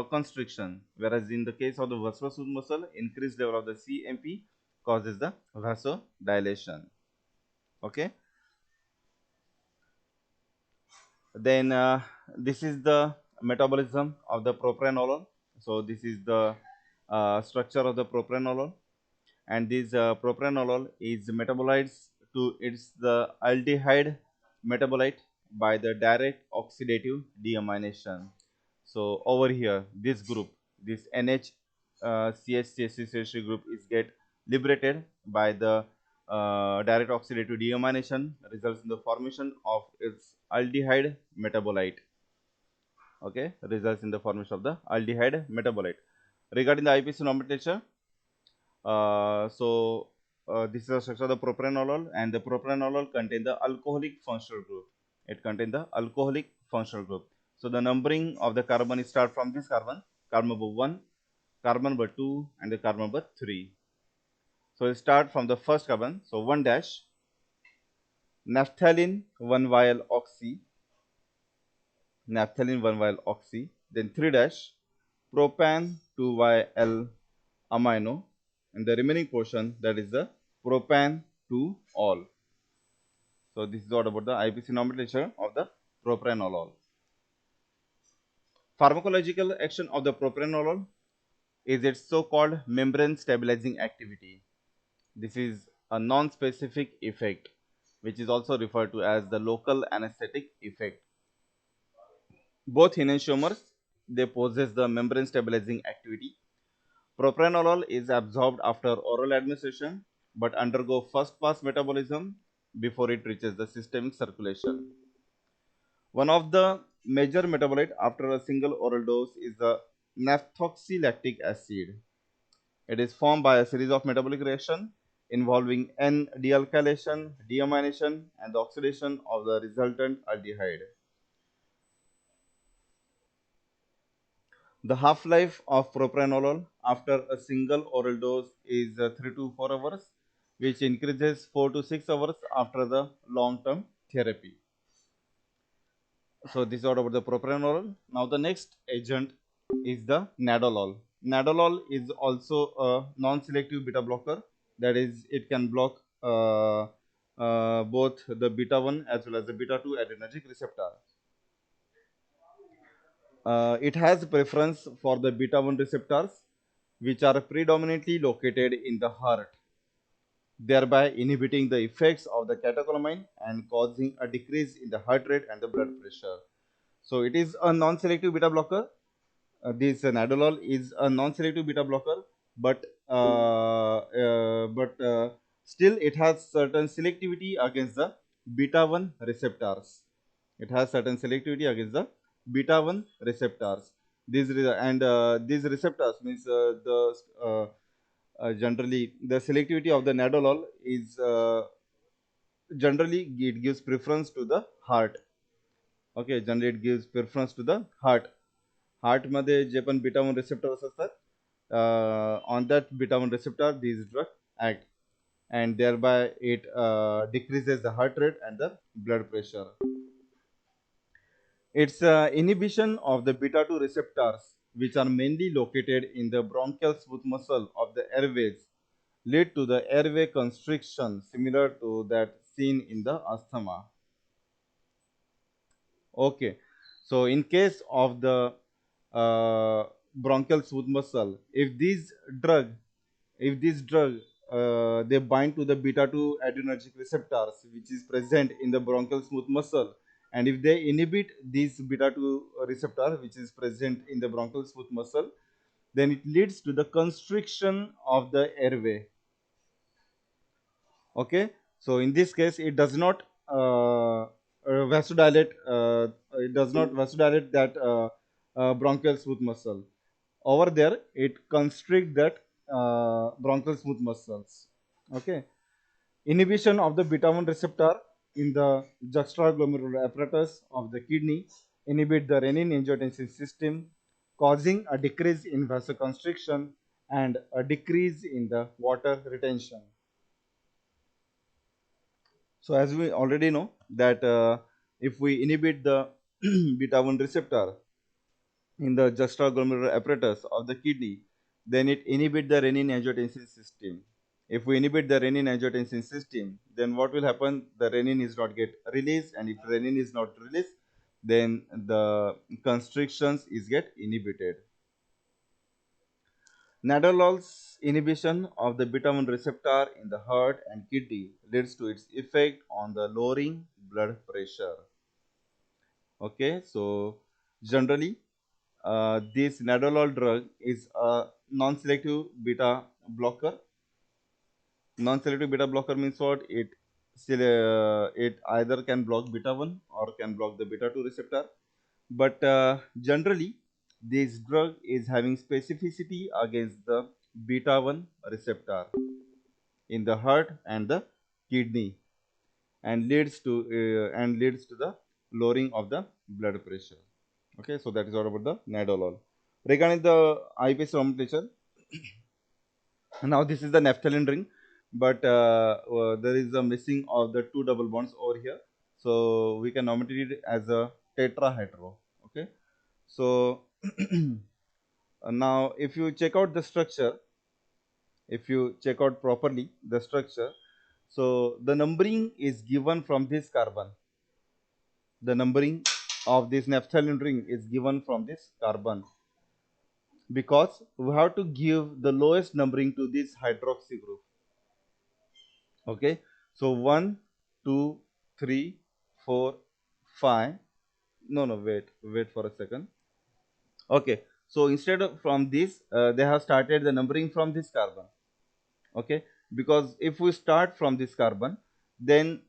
Speaker 1: constriction, whereas in the case of the vascular smooth muscle, increased level of the CMP causes the vasodilation. Okay. Then this is the metabolism of the propranolol. So this is the structure of the propranolol, and this propranolol is metabolized to its the aldehyde metabolite by the direct oxidative deamination. So over here, this group, this NH CH group is get liberated by the direct oxidative deamination, results in the formation of its aldehyde metabolite. Okay, results in the formation of the aldehyde metabolite. Regarding the IPC nomenclature, this is the structure of the propranolol, and the propranolol contain the alcoholic functional group. It contains the alcoholic functional group. So the numbering of the carbon is start from this carbon, carbon number 1, carbon number 2, and the carbon number 3. So we start from the first carbon. So 1 dash, naphthalene 1 vial oxy, naphthalene 1 vial oxy, then 3 dash, propan 2 vial amino, and the remaining portion, that is the propan 2 all. So this is what about the IPC nomenclature of the propranolol. Pharmacological action of the propranolol is its so-called membrane stabilizing activity. This is a non-specific effect, which is also referred to as the local anesthetic effect. Both enantiomers, they possess the membrane stabilizing activity. Propranolol is absorbed after oral administration but undergo first pass metabolism before it reaches the systemic circulation. One of the major metabolites after a single oral dose is the naphthoxylactic acid. It is formed by a series of metabolic reactions involving N-dealkylation, deamination, and the oxidation of the resultant aldehyde. The half-life of propranolol after a single oral dose is 3 to 4 hours, which increases 4 to 6 hours after the long-term therapy. So this is all about the propranolol. Now the next agent is the nadolol. Nadolol is also a non-selective beta blocker. That is, it can block both the beta 1 as well as the beta 2 adrenergic receptor. It has preference for the beta 1 receptors, which are predominantly located in the heart, thereby inhibiting the effects of the catecholamine and causing a decrease in the heart rate and the blood pressure. So it is a non-selective beta blocker. This nadolol is a non-selective beta blocker, but still it has certain selectivity against the beta 1 receptors. It has certain selectivity against the beta 1 receptors. These receptors means generally the selectivity of the nadolol is generally it gives preference to the heart. Okay, generally it gives preference to the heart. Heart मध्ये जे पण beta 1 receptors असतात, on that beta 1 receptor these drug act, and thereby it decreases the heart rate and the blood pressure. Its inhibition of the beta 2 receptors, which are mainly located in the bronchial smooth muscle of the airways, lead to the airway constriction similar to that seen in the asthma. Okay, so in case of the bronchial smooth muscle, if this drug they bind to the beta 2 adrenergic receptors which is present in the bronchial smooth muscle, and if they inhibit this beta 2 receptor which is present in the bronchial smooth muscle, then it leads to the constriction of the airway. Okay, so in this case it does not vasodilate, it does not vasodilate that bronchial smooth muscle. Over there it constrict that bronchial smooth muscles. Okay, inhibition of the beta 1 receptor in the juxtaglomerular apparatus of the kidney inhibit the renin-angiotensin system, causing a decrease in vasoconstriction and a decrease in the water retention. So as we already know that if we inhibit the beta 1 receptor in the juxtaglomerular apparatus of the kidney, then it inhibit the renin-angiotensin system. If we inhibit the renin-angiotensin system, then what will happen? The renin is not get released, and if renin is not released, then the constrictions is get inhibited. Nadolol's inhibition of the beta 1 receptor in the heart and kidney leads to its effect on the lowering blood pressure. Okay, so generally, this nadolol drug is a non-selective beta blocker. Non-selective beta blocker means what? It either can block beta 1 or can block the beta 2 receptor. But generally, this drug is having specificity against the beta 1 receptor in the heart and the kidney, and leads to the lowering of the blood pressure. Okay, so that is all about the nadolol. Regarding the IPS nomenclature, now this is the naphthalene ring, but there is a missing of the two double bonds over here, so we can nominate it as a tetrahydro. Okay, so now if you check out the structure, if you check out properly the structure, so the numbering is given from this carbon. The numbering of this naphthalene ring is given from this carbon, because we have to give the lowest numbering to this hydroxy group. Okay, so 1, 2, 3, 4, 5. No, no, wait for a second. Okay, so instead of from this, they have started the numbering from this carbon. Okay, because if we start from this carbon, then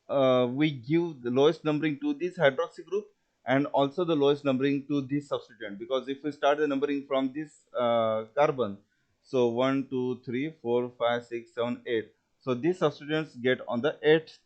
Speaker 1: we give the lowest numbering to this hydroxy group and also the lowest numbering to this substituent, because if we start the numbering from this carbon, so 1 2 3 4 5 6 7 8, so these substituents get on the 8th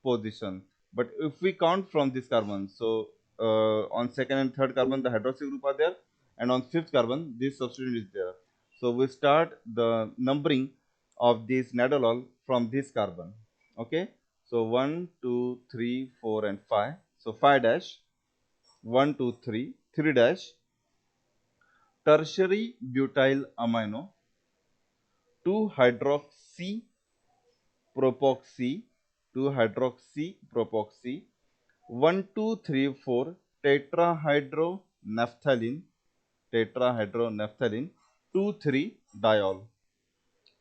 Speaker 1: position. But if we count from this carbon, so on second and third carbon the hydroxy group are there, and on fifth carbon this substituent is there. So we start the numbering of this nadolol from this carbon. Okay, so 1, 2, 3, 4, and 5. So 5 dash, 1, 2, 3, 3 dash, tertiary butyl amino, 2 hydroxy propoxy, 2 hydroxy propoxy, 1, 2, 3, 4 tetrahydronaphthalene, tetrahydronaphthalene, 2, 3 diol,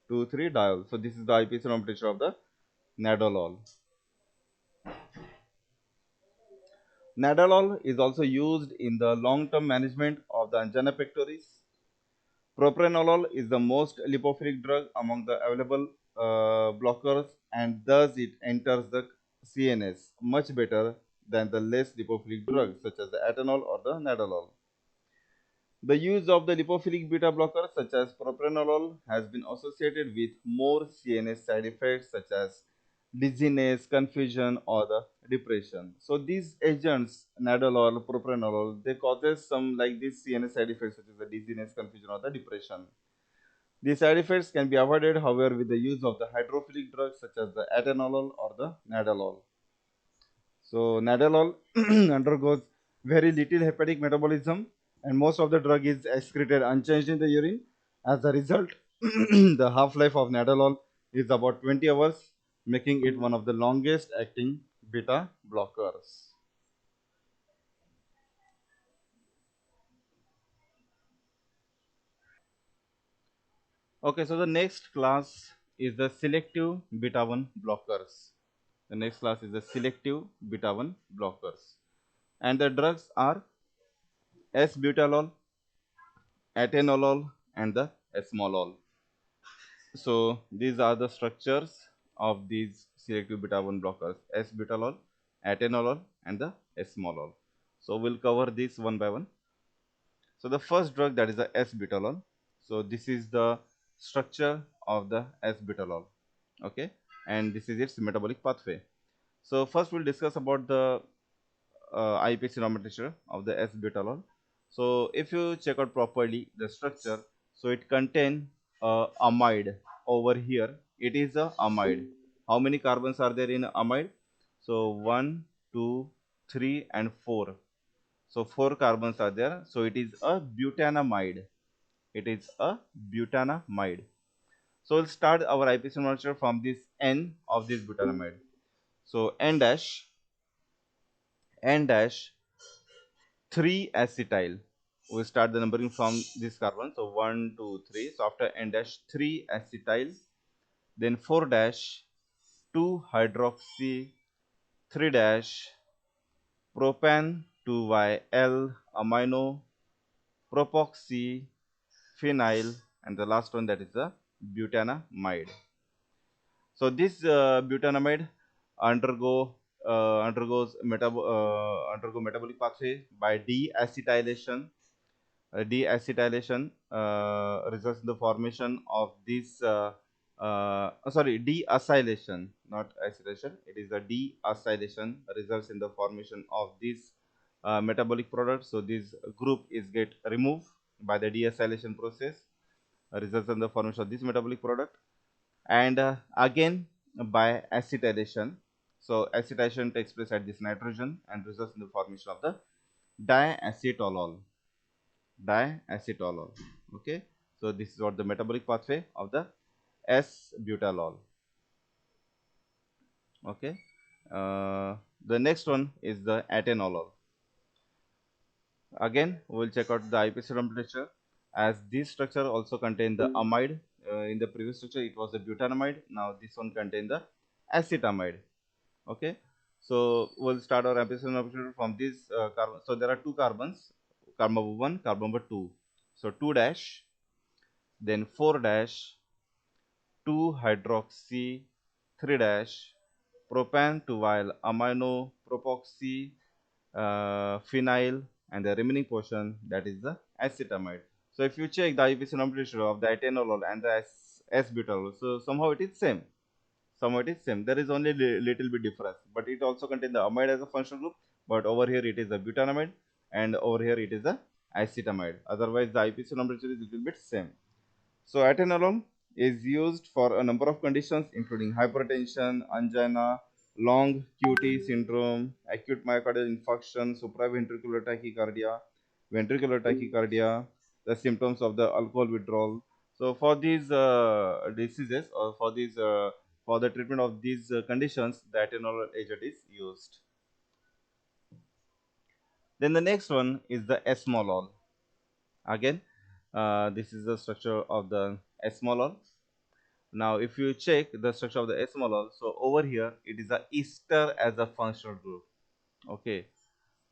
Speaker 1: 2, 3 diol. So this is the IPC nomenclature of the nadolol. Nadolol is also used in the long-term management of the angina pectoris. Propranolol is the most lipophilic drug among the available blockers, and thus it enters the CNS much better than the less lipophilic drugs such as the atenolol or the nadolol. The use of the lipophilic beta blockers such as propranolol has been associated with more CNS side effects such as dizziness, confusion, or the depression. So these agents, nadolol, propranolol, they causes some like these CNS side effects such as the dizziness, confusion, or the depression. These side effects can be avoided, however, with the use of the hydrophilic drugs such as the atenolol or the nadolol. So nadolol undergoes very little hepatic metabolism, and most of the drug is excreted unchanged in the urine. As a result, The half-life of nadolol is about 20 hours, making it one of the longest acting beta blockers. Okay, so the next class is the selective beta 1 blockers. The next class is the selective beta 1 blockers. And the drugs are S-butalol, atenolol, and the esmolol. So these are the structures of these selective beta 1 blockers: S-butalol, atenolol, and the esmolol. So we'll cover this one by one. So the first drug, that is the S-butalol. So this is the structure of the S-butalol. Okay, and this is its metabolic pathway. So first we'll discuss about the IPC nomenclature of the S-butalol. So if you check out properly the structure, so it contain amide over here. It is a amide. How many carbons are there in amide? So one, two, three, and four. So four carbons are there. So it is a butanamide. It is a butanamide. So we'll start our IPC nomenclature from this N of this butanamide. So N dash 3 acetyl. We start the numbering from this carbon. So 1, 2, 3. So after N dash 3 acetyl, then 4 dash 2 hydroxy 3 dash propan 2YL amino propoxy phenyl, and the last one, that is the butanamide. So this butanamide undergo undergo metabolic pathway by deacetylation. Deacetylation results in the formation of this deacylation, not acetylation. It is the deacylation results in the formation of this metabolic product. So this group is get removed by the deacylation process, results in the formation of this metabolic product, and again by acetylation. So acetylation takes place at this nitrogen and results in the formation of the diacetolol. Diacetolol. Okay, so this is what the metabolic pathway of the S-butalol. Okay, the next one is the atenolol. Again, we will check out the IPC temperature, as this structure also contain the amide. In the previous structure it was the butanamide. Now this one contain the acetamide. Okay, so we'll start our IPC temperature from this carbon. So there are two carbons, carbon number 1, carbon number 2. So 2 dash, then 4 dash 2 hydroxy 3 dash propan 2 while amino propoxy phenyl, and the remaining portion, that is the acetamide. So if you check the IUPAC nomenclature of the atenolol and the S-butalol, so somehow it is same. Somehow it is same. There is only little bit difference, but it also contains the amide as a functional group. But over here it is a butanamide, and over here it is a acetamide. Otherwise, the IPC nomenclature is little bit same. So atenolol is used for a number of conditions including hypertension, angina, long QT syndrome, acute myocardial infarction, supraventricular tachycardia, ventricular tachycardia, the symptoms of the alcohol withdrawal. So for these diseases, or for the treatment of these conditions, the atenolol agent is used. Then the next one is the esmolol. Again, this is the structure of the esmolol. Now, if you check the structure of the esmolol, so over here it is a ester as a functional group. Okay,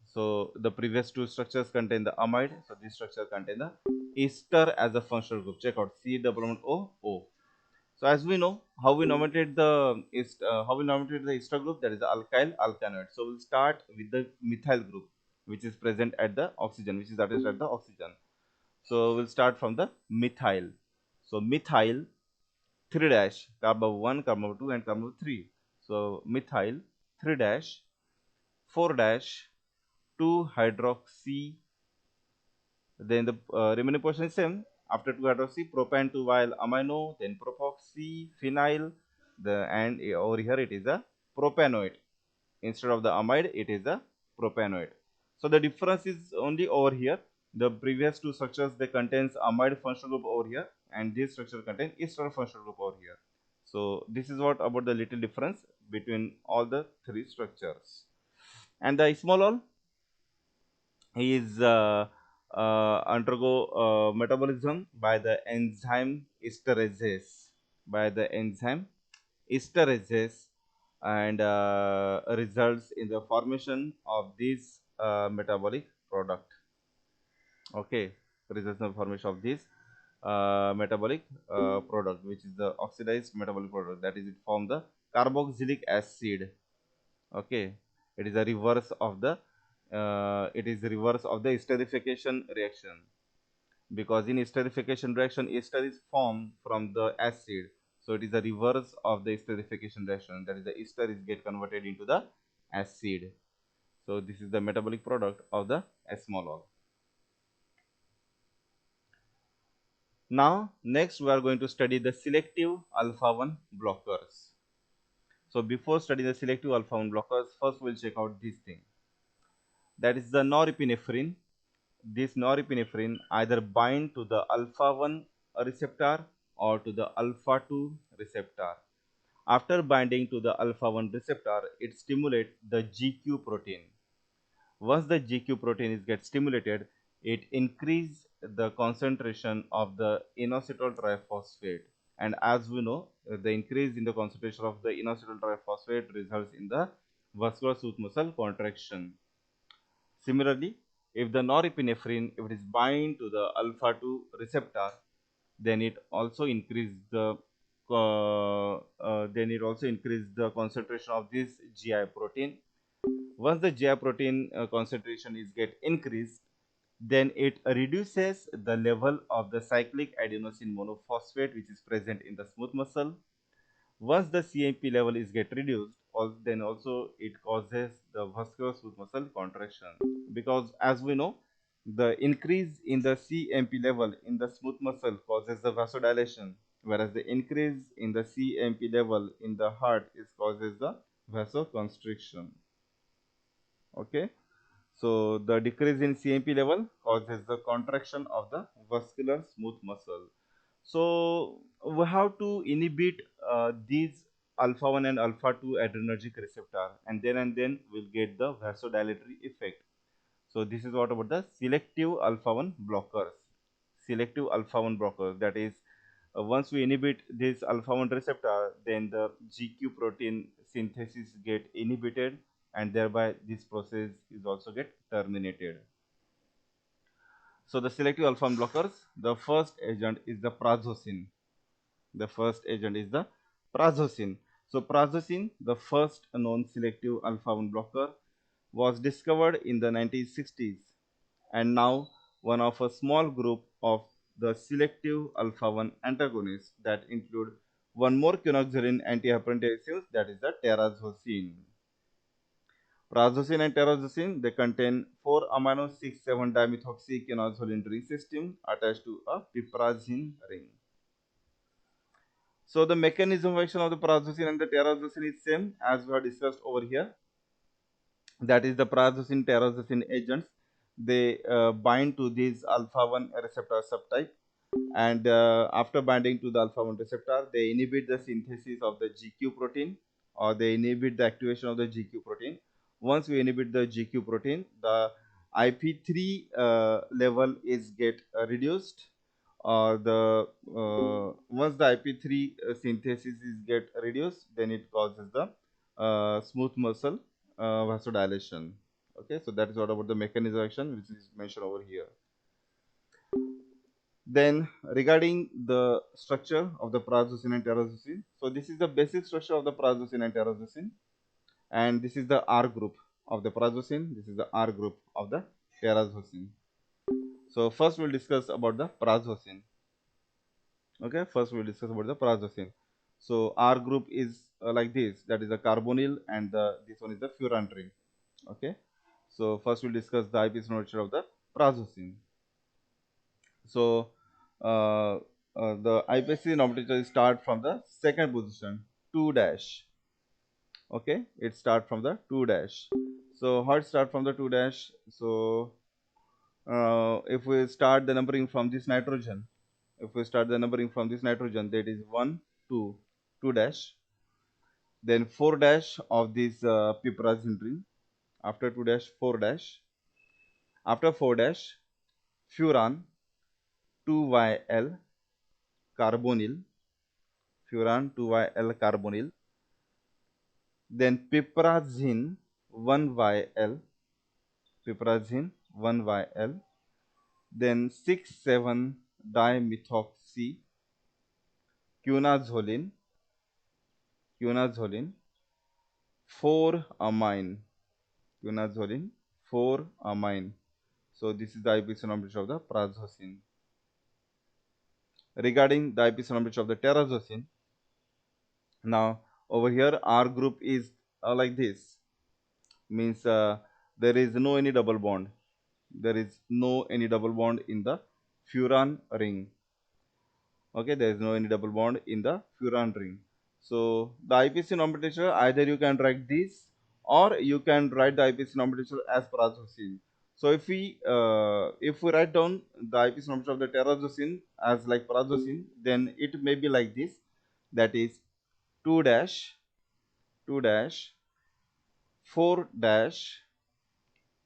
Speaker 1: so the previous two structures contain the amide, so this structure contain the ester as a functional group. Check out C double bond O O. So as we know, how we nomenclate the ester group, that is the alkyl alkanoid. So we'll start with the methyl group, which is present at the oxygen, which is attached at the oxygen. So we'll start from the methyl. So methyl 3 dash carbon 1, carbon 2, and carbon 3. So methyl 3 dash 4 dash 2 hydroxy. Then the remaining portion is same. After 2 hydroxy, propan 2 while amino, then propoxy, phenyl, and over here it is a propanoate. Instead of the amide, it is a propanoate. So the difference is only over here. The previous two structures, they contains amide functional group over here. and this structure contain ester functional group over here. So this is what about the little difference between all the three structures. And the esmolol is undergo metabolism by the enzyme esterases, and results in the formation of this metabolic product. Okay, results in the formation of this metabolic product, which is the oxidized metabolic product, that is it form the carboxylic acid. Okay, it is a reverse of the esterification reaction, because in esterification reaction ester is formed from the acid, so it is a reverse of the esterification reaction, that is the ester is get converted into the acid. So this is the metabolic product of the esmolol. Now next we are going to study the selective alpha 1 blockers. So before studying the selective alpha 1 blockers, first we'll check out this thing, that is the norepinephrine. This norepinephrine either bind to the alpha 1 receptor or to the alpha 2 receptor. After binding to the alpha 1 receptor, it stimulates the GQ protein. Once the GQ protein is get stimulated, it increase the concentration of the inositol triphosphate. And as we know, the increase in the concentration of the inositol triphosphate results in the vascular smooth muscle contraction. Similarly, if the norepinephrine, if it is bind to the alpha 2 receptor, then it also increase the concentration of this GI protein. Once the GI protein concentration is get increased, then it reduces the level of the cyclic adenosine monophosphate which is present in the smooth muscle. Once the CMP level is get reduced, then also it causes the vascular smooth muscle contraction, because as we know, the increase in the CMP level in the smooth muscle causes the vasodilation, whereas the increase in the CMP level in the heart is causes the vasoconstriction. Okay, so the decrease in CMP level causes the contraction of the vascular smooth muscle. So we have to inhibit these alpha 1 and alpha 2 adrenergic receptor, and then we'll get the vasodilatory effect. So this is what about the selective alpha 1 blockers. Selective alpha 1 blockers, that is, once we inhibit this alpha 1 receptor, then the GQ protein synthesis get inhibited, and thereby this process is also get terminated. So the selective alpha 1 blockers, the first agent is the prazosin. So prazosin, the first known selective alpha 1 blocker, was discovered in the 1960s, and now one of a small group of the selective alpha 1 antagonists that include one more quinoxaline antihypertensive, that is the terazosin. Prazosin and terazosin, they contain 4-amino 6,7-dimethoxyquinoxaline ring system attached to a piperazine ring. So the mechanism of action of the prazosin and the terazosin is same as we have discussed over here. That is, the prazosin terazosin agents, they bind to this alpha 1 receptor subtype, and after binding to the alpha 1 receptor, they inhibit the synthesis of the GQ protein, or they inhibit the activation of the GQ protein. Once we inhibit the GQ protein, the IP3 level is get reduced, or the once the IP3 synthesis is get reduced, then it causes the smooth muscle vasodilation. Okay, so that is what about the mechanism of action which is mentioned over here. Then regarding the structure of the prazosin and terazosin, so this is the basic structure of the prazosin and terazosin, and this is the R group of the prazosin, this is the R group of the terazosin. So first we'll discuss about the prazosin. Okay, first we'll discuss about the prazosin. So R group is like this, that is the carbonyl, and this one is the furan ring. Okay, so first we'll discuss the IP signature of the prazosin. So the IPC nomenclature start from the second position, 2 dash. Okay, it start from the 2 dash. So how it start from the 2 dash? So if we start the numbering from this nitrogen, if we start the numbering from this nitrogen, that is 1, 2, 2 dash, then 4 dash of this piperazine ring, after 2 dash 4 dash, after 4 dash furan 2YL carbonyl, furan 2YL carbonyl, then piperazine 1YL, piperazine 1YL, then 6,7 dimethoxy quinazolin, quinazolin 4 amine, quinazolin 4 amine. So this is the IUPAC nomenclature of the prazosin. Regarding the IUPAC nomenclature of the terazosin, now over here R group is like this, means there is no any double bond, there is no any double bond in the furan ring. Okay, there is no any double bond in the furan ring. So the IUPAC nomenclature, either you can write this or you can write the IUPAC nomenclature as prazosin. So if we write down the IUPAC nomenclature of the terazosin as like prazosin, then it may be like this, that is 2 dash 2 dash 4 dash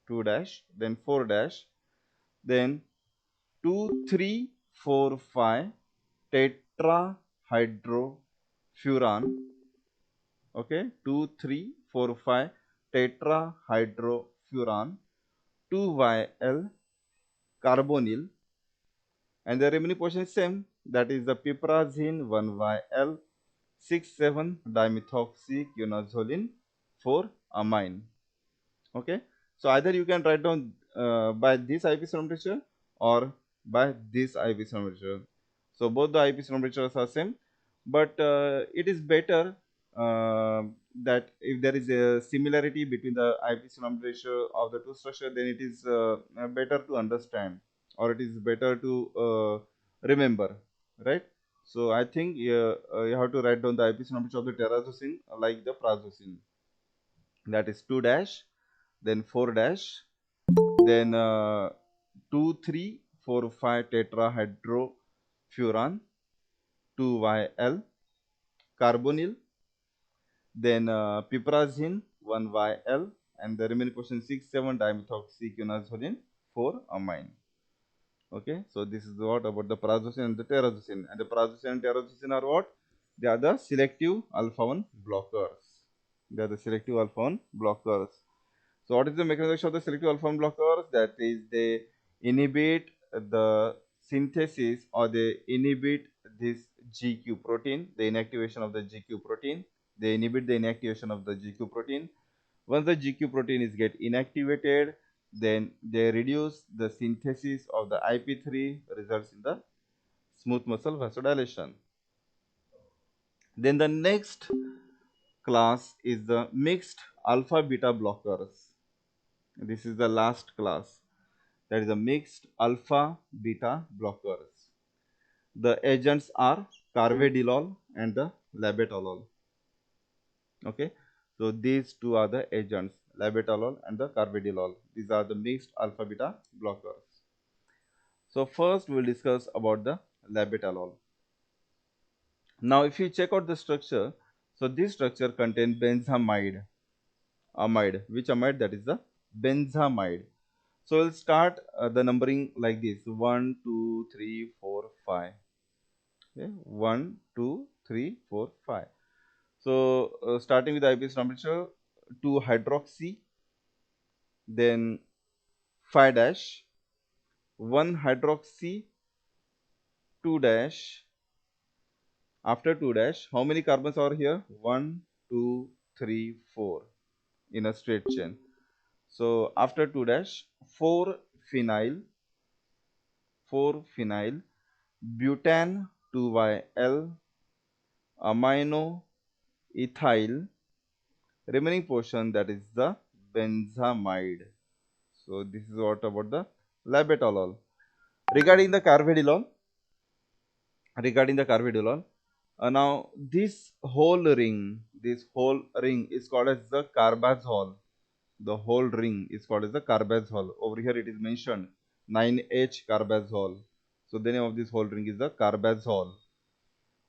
Speaker 1: 2 dash, then 4 dash, then 2 3 4 5 tetrahydrofuran. Okay, 2 3 4 5 tetrahydrofuran 2YL carbonyl, and the remaining portion is same, that is the piperazine 1YL 6,7 dimethoxyquinazolin 4 amine. Okay, so either you can write down by this IUPAC nomenclature or by this IUPAC nomenclature. So both the IUPAC nomenclatures are same, but it is better that if there is a similarity between the IUPAC nomenclature of the two structure, then it is better to understand, or it is better to remember, right? So I think you have to write down the IUPAC nomenclature of the terazosin like the prazosin, that is 2 dash, then 4 dash, then 2 3 4 5 tetrahydrofuran 2YL carbonyl, then piperazine 1YL, and the remaining portion 6,7 dimethoxyquinazolin 4 amine. Okay, so this is what about the prazosin and the terazosin. And the prazosin and terazosin are what? They are the selective alpha 1 blockers. They are the selective alpha 1 blockers. So what is the mechanism of the selective alpha 1 blockers? That is, they inhibit the synthesis, or they inhibit this GQ protein, the inactivation of the GQ protein. They inhibit the inactivation of the GQ protein. Once the GQ protein is get inactivated, then they reduce the synthesis of the IP3, results in the smooth muscle vasodilation. Then the next class is the mixed alpha beta blockers. This is the last class, that is a mixed alpha beta blockers. The agents are carvedilol and the labetalol. Okay, so these two are the agents, labetalol and the carvedilol. These are the mixed alpha beta blockers. So first we will discuss about the labetalol. Now if you check out the structure, so this structure contains benzamide, amide. Which amide? That is the benzamide. So we'll start the numbering like this: 1 2 3 4 5. Okay, 1 2 3 4 5. So starting with the IUPAC nomenclature, 2 hydroxy, then 5 dash, 1 hydroxy, 2 dash. After 2 dash, how many carbons are here? 1 2 3 4 in a straight chain. So after 2 dash, 4 phenyl, 4 phenyl, butane 2YL, amino ethyl, remaining portion, that is the benzamide. So this is what about the labetalol. Regarding the carvedilol, now this whole ring is called as the carbazole. The whole ring is called as the carbazole. Over here it is mentioned 9H carbazole. So the name of this whole ring is the carbazole.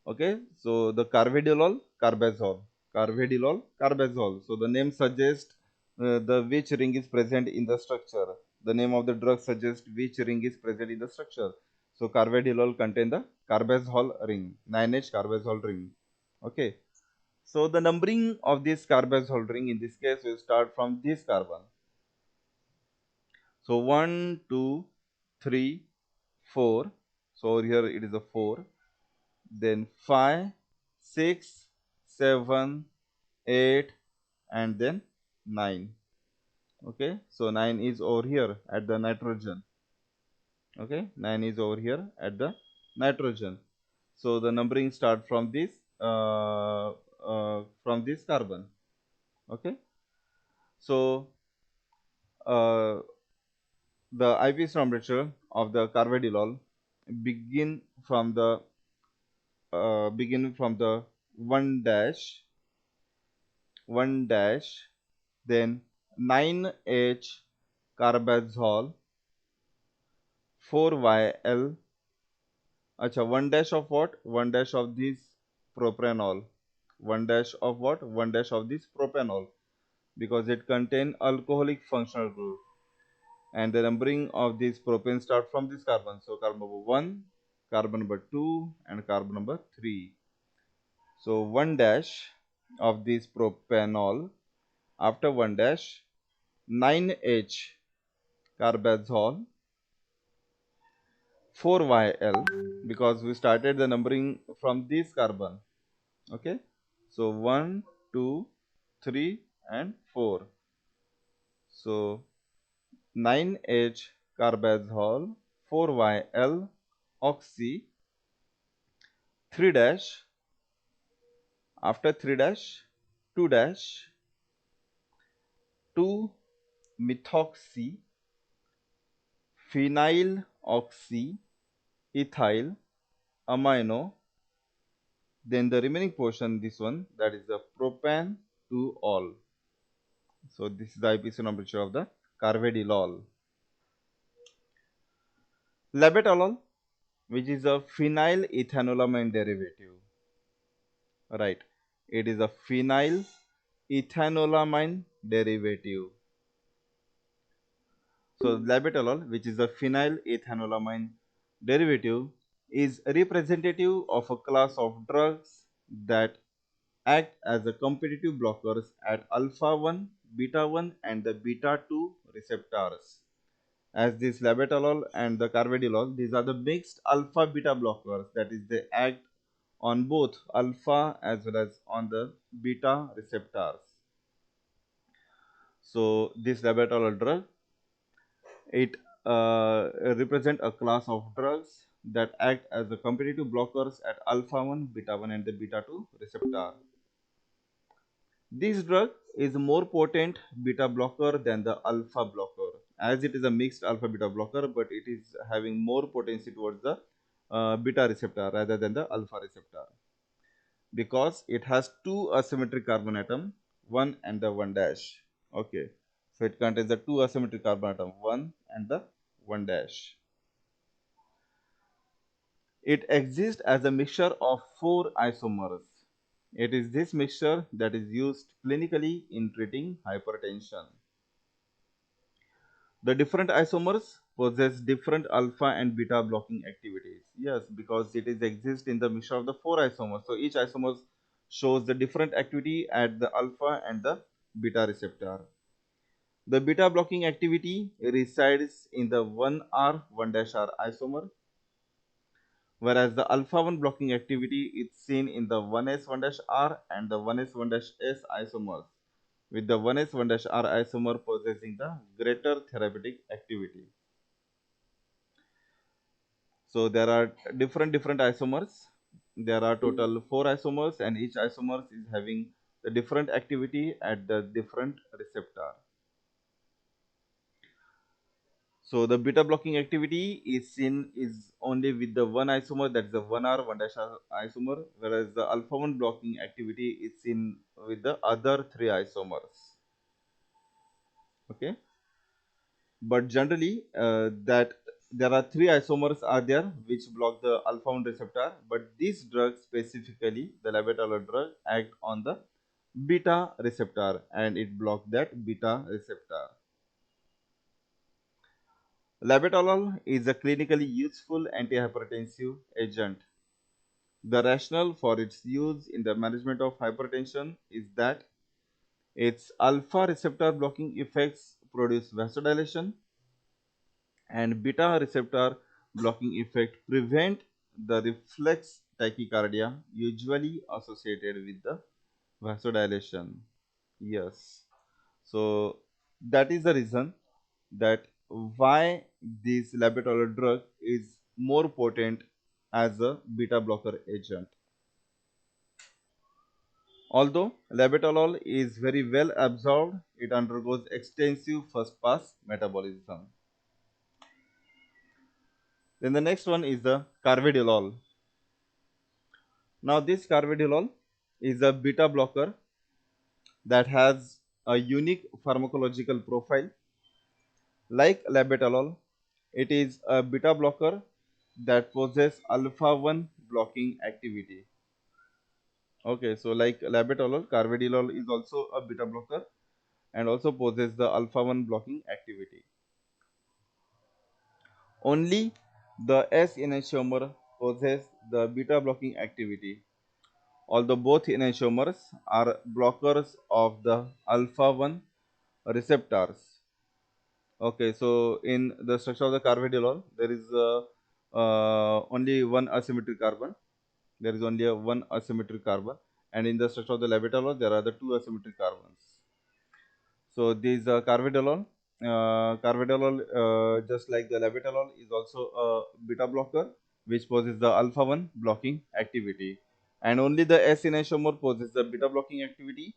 Speaker 1: Okay, so the carvedilol, carbazole, carvedilol, carbazole. So the name suggests the which ring is present in the structure. The name of the drug suggests which ring is present in the structure. So carvedilol contain the carbazole ring, 9H carbazole ring. Okay, so the numbering of this carbazole ring in this case will start from this carbon. So 1, 2, 3, 4. So over here it is a 4. Then 5, 6, 7, 8, and then 9. Okay, so 9 is over here at the nitrogen. Okay, 9 is over here at the nitrogen. So the numbering start from this carbon. Okay, so uh, the IPS temperature of the carvedilol begin from the begin from the 1 dash 1 dash, then 9H carbazole 4YL. Acha, 1 dash of what? 1 dash of this propanol. 1 dash of what? 1 dash of this propanol, because it contain alcoholic functional group. And the numbering of this propane start from this carbon. So carbon number 1, carbon number 2, and carbon number 3. So 1 dash of this propanol. After 1 dash, 9H carbazole 4YL, because we started the numbering from this carbon. Okay, so 1, 2, 3, and 4. So 9H carbazole 4YL oxy 3 dash. After 3 dash, 2 dash, 2 methoxy phenyl oxy ethyl amino. Then the remaining portion, this one, that is the propan to all. So this is the IPC nomenclature of the carvedilol. Labetalol, which is a phenyl ethanolamine derivative. Right. It is a phenyl ethanolamine derivative. So labetalol, which is a phenyl ethanolamine derivative, is representative of a class of drugs that act as a competitive blockers at alpha 1, beta 1, and the beta 2 receptors. As this labetalol and the carvedilol, these are the mixed alpha beta blockers, that is, they act on both alpha as well as on the beta receptors. So this labetalol drug, it represent a class of drugs that act as the competitive blockers at alpha 1, beta 1, and the beta 2 receptor. This drug is more potent beta blocker than the alpha blocker, as it is a mixed alpha beta blocker, but it is having more potency towards the beta receptor rather than the alpha receptor, because it has two asymmetric carbon atom, 1 and the 1 dash. Okay, so it contains the two asymmetric carbon atom, 1 and the 1 dash. It exists as a mixture of four isomers. It is this mixture that is used clinically in treating hypertension. The different isomers possess different alpha and beta blocking activities. Yes, because it is exist in the mixture of the four isomers. So each isomer shows the different activity at the alpha and the beta receptor. The beta blocking activity resides in the 1R 1-R isomer, whereas the alpha 1 blocking activity is seen in the 1s 1-R and the 1s 1-S isomers, with the 1s 1-R isomer possessing the greater therapeutic activity. So there are different isomers. There are total 4 isomers, and each isomer is having the different activity at the different receptor. So the beta blocking activity is seen is only with the one isomer, that is the 1R 1-R isomer, whereas the alpha 1 blocking activity is seen with the other 3 isomers. Okay, but generally that there are three isomers are there which block the alpha 1 receptor, but this drug specifically, the labetalol drug, act on the beta receptor and it blocks that beta receptor. Labetalol is a clinically useful antihypertensive agent. The rationale for its use in the management of hypertension is that its alpha receptor blocking effects produce vasodilation and beta receptor blocking effect prevent the reflex tachycardia usually associated with the vasodilation. Yes. So that is the reason that why this labetalol drug is more potent as a beta blocker agent. Although labetalol is very well absorbed, it undergoes extensive first pass metabolism. Then the next one is the carvedilol. Now this carvedilol is a beta blocker that has a unique pharmacological profile. Like labetalol, it is a beta blocker that possesses alpha 1 blocking activity. Okay, so like labetalol, carvedilol is also a beta blocker and also possesses the alpha 1 blocking activity. Only the S enantiomer possess the beta blocking activity, although both enantiomers are blockers of the alpha 1 receptors. Okay, so in the structure of the carvedilol, there is only one asymmetric carbon. There is only one asymmetric carbon, and in the structure of the labetalol, there are the two asymmetric carbons. So these just like the labetalol, is also a beta blocker, which possesses the alpha 1 blocking activity, and only the S enantiomer possesses the beta blocking activity.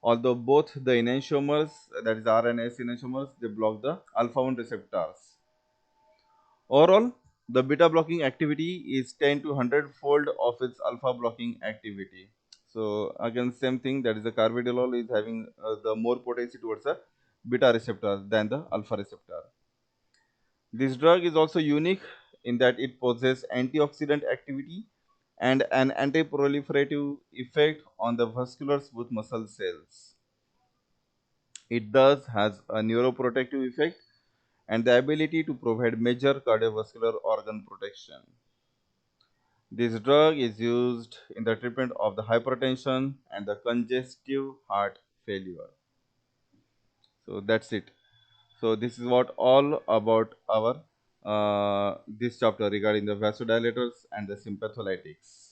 Speaker 1: Although both the enantiomers, that is R and S enantiomers, they block the alpha 1 receptors. Overall, the beta blocking activity is 10 to 100 fold of its alpha blocking activity. So again, same thing, that is the carvedilol is having the more potency towards the beta receptor than the alpha receptor. This drug is also unique in that it possesses antioxidant activity and an anti-proliferative effect on the vascular smooth muscle cells. It thus has a neuroprotective effect and the ability to provide major cardiovascular organ protection. This drug is used in the treatment of the hypertension and the congestive heart failure. So that's it. So this is what all about our this chapter regarding the vasodilators and the sympatholytics.